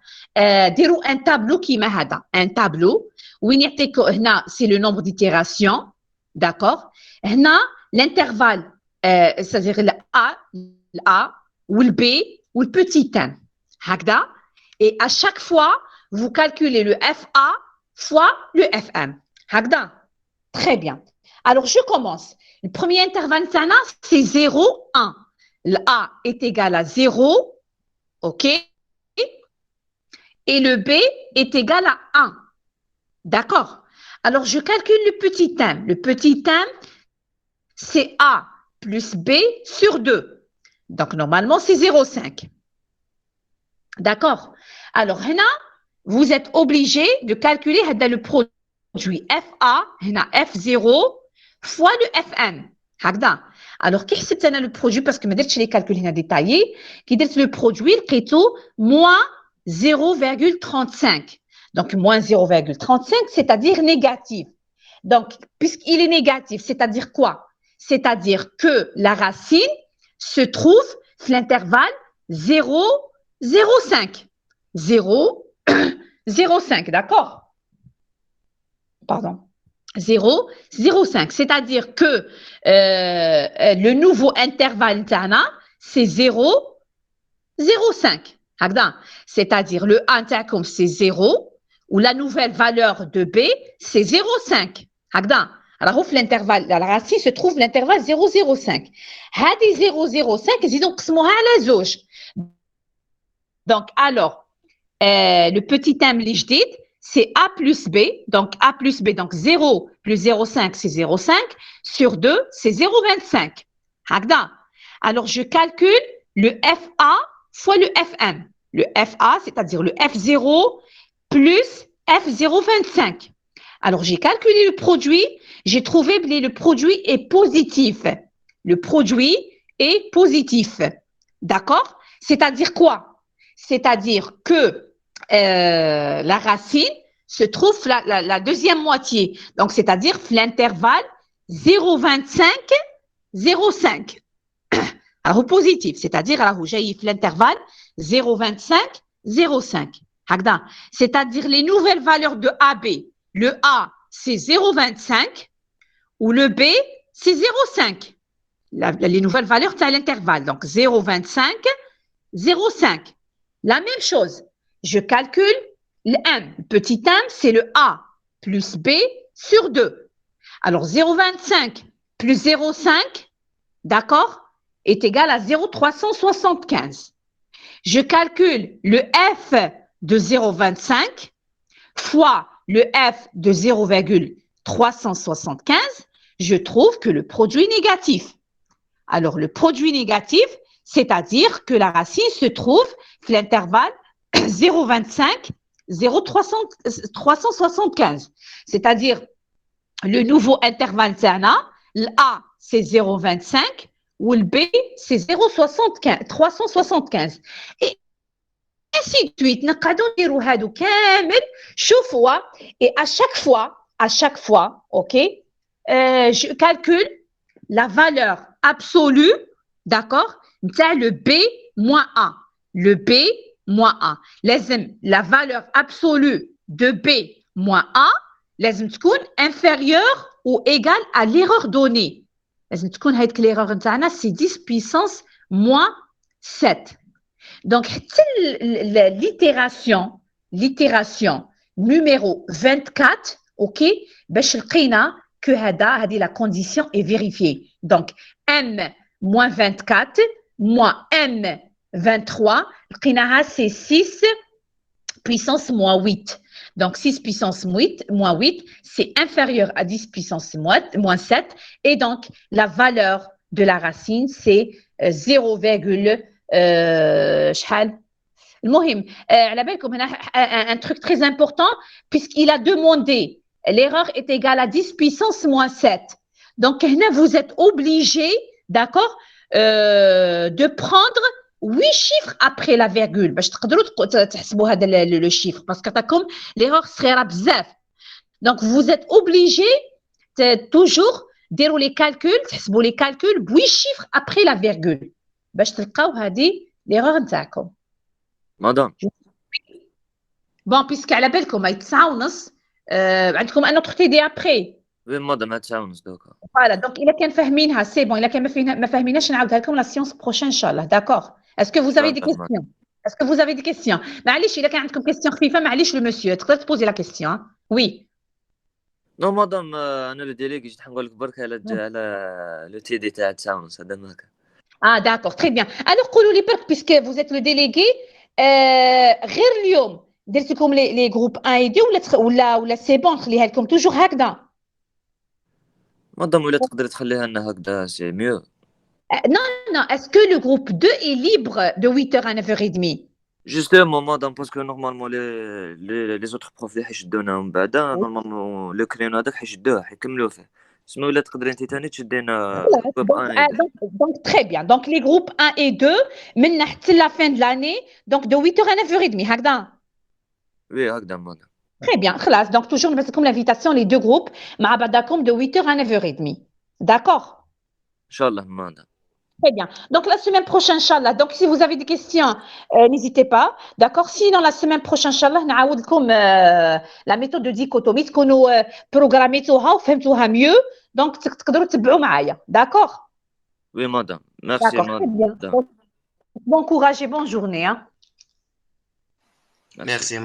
ديروا un tableau qui m'a هذا. Un tableau. وين يعطيكم هنا c'est le nombre d'itérations. D'accord. هنا l'intervalle, c'est-à-dire le A ou le B ou le petit n. هكذا. Et à chaque fois, vous calculez le FA fois le FM. هكذا. Très bien. Alors, je commence. Le premier intervalle, c'est 0, 1. Le A est égal à 0, OK? Et le B est égal à 1. D'accord? Alors, je calcule le petit m. Le petit m, c'est A plus B sur 2. Donc, normalement, c'est 0,5. D'accord? Alors, هنا, vous êtes obligé de calculer le produit FA, هنا F0, fois le Fn. هكذا. Alors, كي حسبت أنا le produit, parce que ما درتش les calculs هنا détaillés, كي درت le produit لقيتو moins 0,35. Donc, moins 0,35, c'est-à-dire négatif. Donc, puisqu'il est négatif, c'est-à-dire quoi? C'est-à-dire que la racine se trouve dans l'intervalle 0,05. 0,05, d'accord? Pardon. 0,05. C'est-à-dire que le nouveau intervalle, c'est 0,05. C'est-à-dire le A, c'est 0, ou la nouvelle valeur de B, c'est 0,5. Alors, l'intervalle, la racine se trouve l'intervalle 0,05. Hadi 0,05, c'est donc à la Donc, alors, le petit m l'jdid, c'est A plus B. Donc, A plus B, donc 0 plus 0,5, c'est 0,5. Sur 2, c'est 0,25. Alors, je calcule le FA fois le Fm. Le FA, c'est-à-dire le F0 plus F0,25. Alors, j'ai calculé le produit. J'ai trouvé que le produit est positif. Le produit est positif. D'accord? C'est-à-dire quoi? C'est-à-dire que la racine se trouve la deuxième moitié. Donc, c'est-à-dire l'intervalle 0,25, 0,5. Alors, positif, c'est-à-dire j'ai l'intervalle 0,25, 0,5. C'est-à-dire les nouvelles valeurs de AB. Le A, c'est 0,25 ou le B, c'est 0,5. Les nouvelles valeurs, c'est à l'intervalle. Donc, 0,25, 0,5. La même chose, je calcule le M. Le petit m, c'est le A plus B sur 2. Alors, 0,25 plus 0,5, d'accord, est égal à 0,375. Je calcule le F de 0,25 fois le F de 0,375. Je trouve que le produit négatif. Alors, le produit négatif, c'est-à-dire que la racine se trouve dans l'intervalle 0,25, 0,375. C'est-à-dire, le nouveau intervalle, le A, c'est 0,25 ou le B, c'est 0,375. Et ainsi de suite. Et à chaque fois, OK, je calcule la valeur absolue, d'accord, le B moins A. Le B moins A. La valeur absolue de B moins A, لازم تكون inférieure ou égale à l'erreur donnée. لازم تكون هيك l'erreur نتاعنا c'est 10 puissance moins 7. Donc, l'itération numéro 24, OK, باش لقينا que هذه la condition est vérifiée. Donc, m moins 24 moins m 23, لقيناها c'est 6 puissance moins 8. Donc, 6 puissance moins 8, c'est inférieur à 10 puissance moins 7. Et donc, la valeur de la racine, c'est 0, شحال المهم على بالكم هنا un truc très important puisqu'il a demandé l'erreur est égale à 10 puissance moins 7. Donc هنا vous êtes obligé, d'accord, de prendre 8 chiffres après la virgule باش تقدروا تحسبوا هذا le chiffre parce que عطاكم l'erreur صغيره بزاف. Donc vous êtes obligé toujours ديروا les calculs تحسبوا les calculs ب 8 chiffres après la virgule باش تلقاو هذه l'erreur نتاعكم. مدام Bon, puisque على بالكم هي 9:30 عندكم ان اوتر تي دي ابري. وين مدام هاد 9:30 دوكا. فوالا دونك الا كان فاهمينها سي بون، الا كان ما فاهميناش نعاودها لكم لا سيونس بروشين ان شاء الله. داكور. اسكو فوز افي دي كيستيون؟ اسكو فوز افي دي كيستيون؟ معليش الا كان عندكم كيستيون خفيفه معليش لو مسيو تقدر تبوزي لا كيستيون. وي نو مدام انا لو ديليغي جيت نقول لك برك على لو تي دي تاع 9:30 هذا ما كان. داكور تري بيان. الوغ قولوا لي برك بيسكو فوز ات لو ديليغي غير اليوم درت لكم لي جروب 1 و 2 ولا سي بون نخليها لكم توجور هكذا؟ مدام ولا تقدر تخليها لنا هكذا سي ميو. Non, est-ce que le groupe 2 est libre de 8h à 9h30? Justement, madame, parce que normalement les autres profs اللي حيشدونا من بعد normalement لو كرينو هذاك حيشدوه حيكملوا فيه. سما ولا تقدري انت ثاني تشدينا جروب 1 donc très bien. Donc les groupes 1 et 2 من حتى la fin de l'année donc de 8h à 9h30 هكذا. وي هكذا مدام. Très bien. خلاص donc toujours نبعث لكم l'invitation les deux groupes مع بعضكم de 8h à 9h30. D'accord? ان شاء الله مدام. Très bien. Donc, la semaine prochaine, Inch'Allah. Donc, si vous avez des questions, n'hésitez pas. D'accord? Sinon, la semaine prochaine, Inch'Allah, نعاود لكم la méthode de dichotomie تكونوا programmيتوها وفهمتوها mieux. Donc, تقدروا تتبعوا معايا. D'accord? Oui, madame. Merci, D'accord. Très bien. Bon courage et bonne journée. Hein. Merci.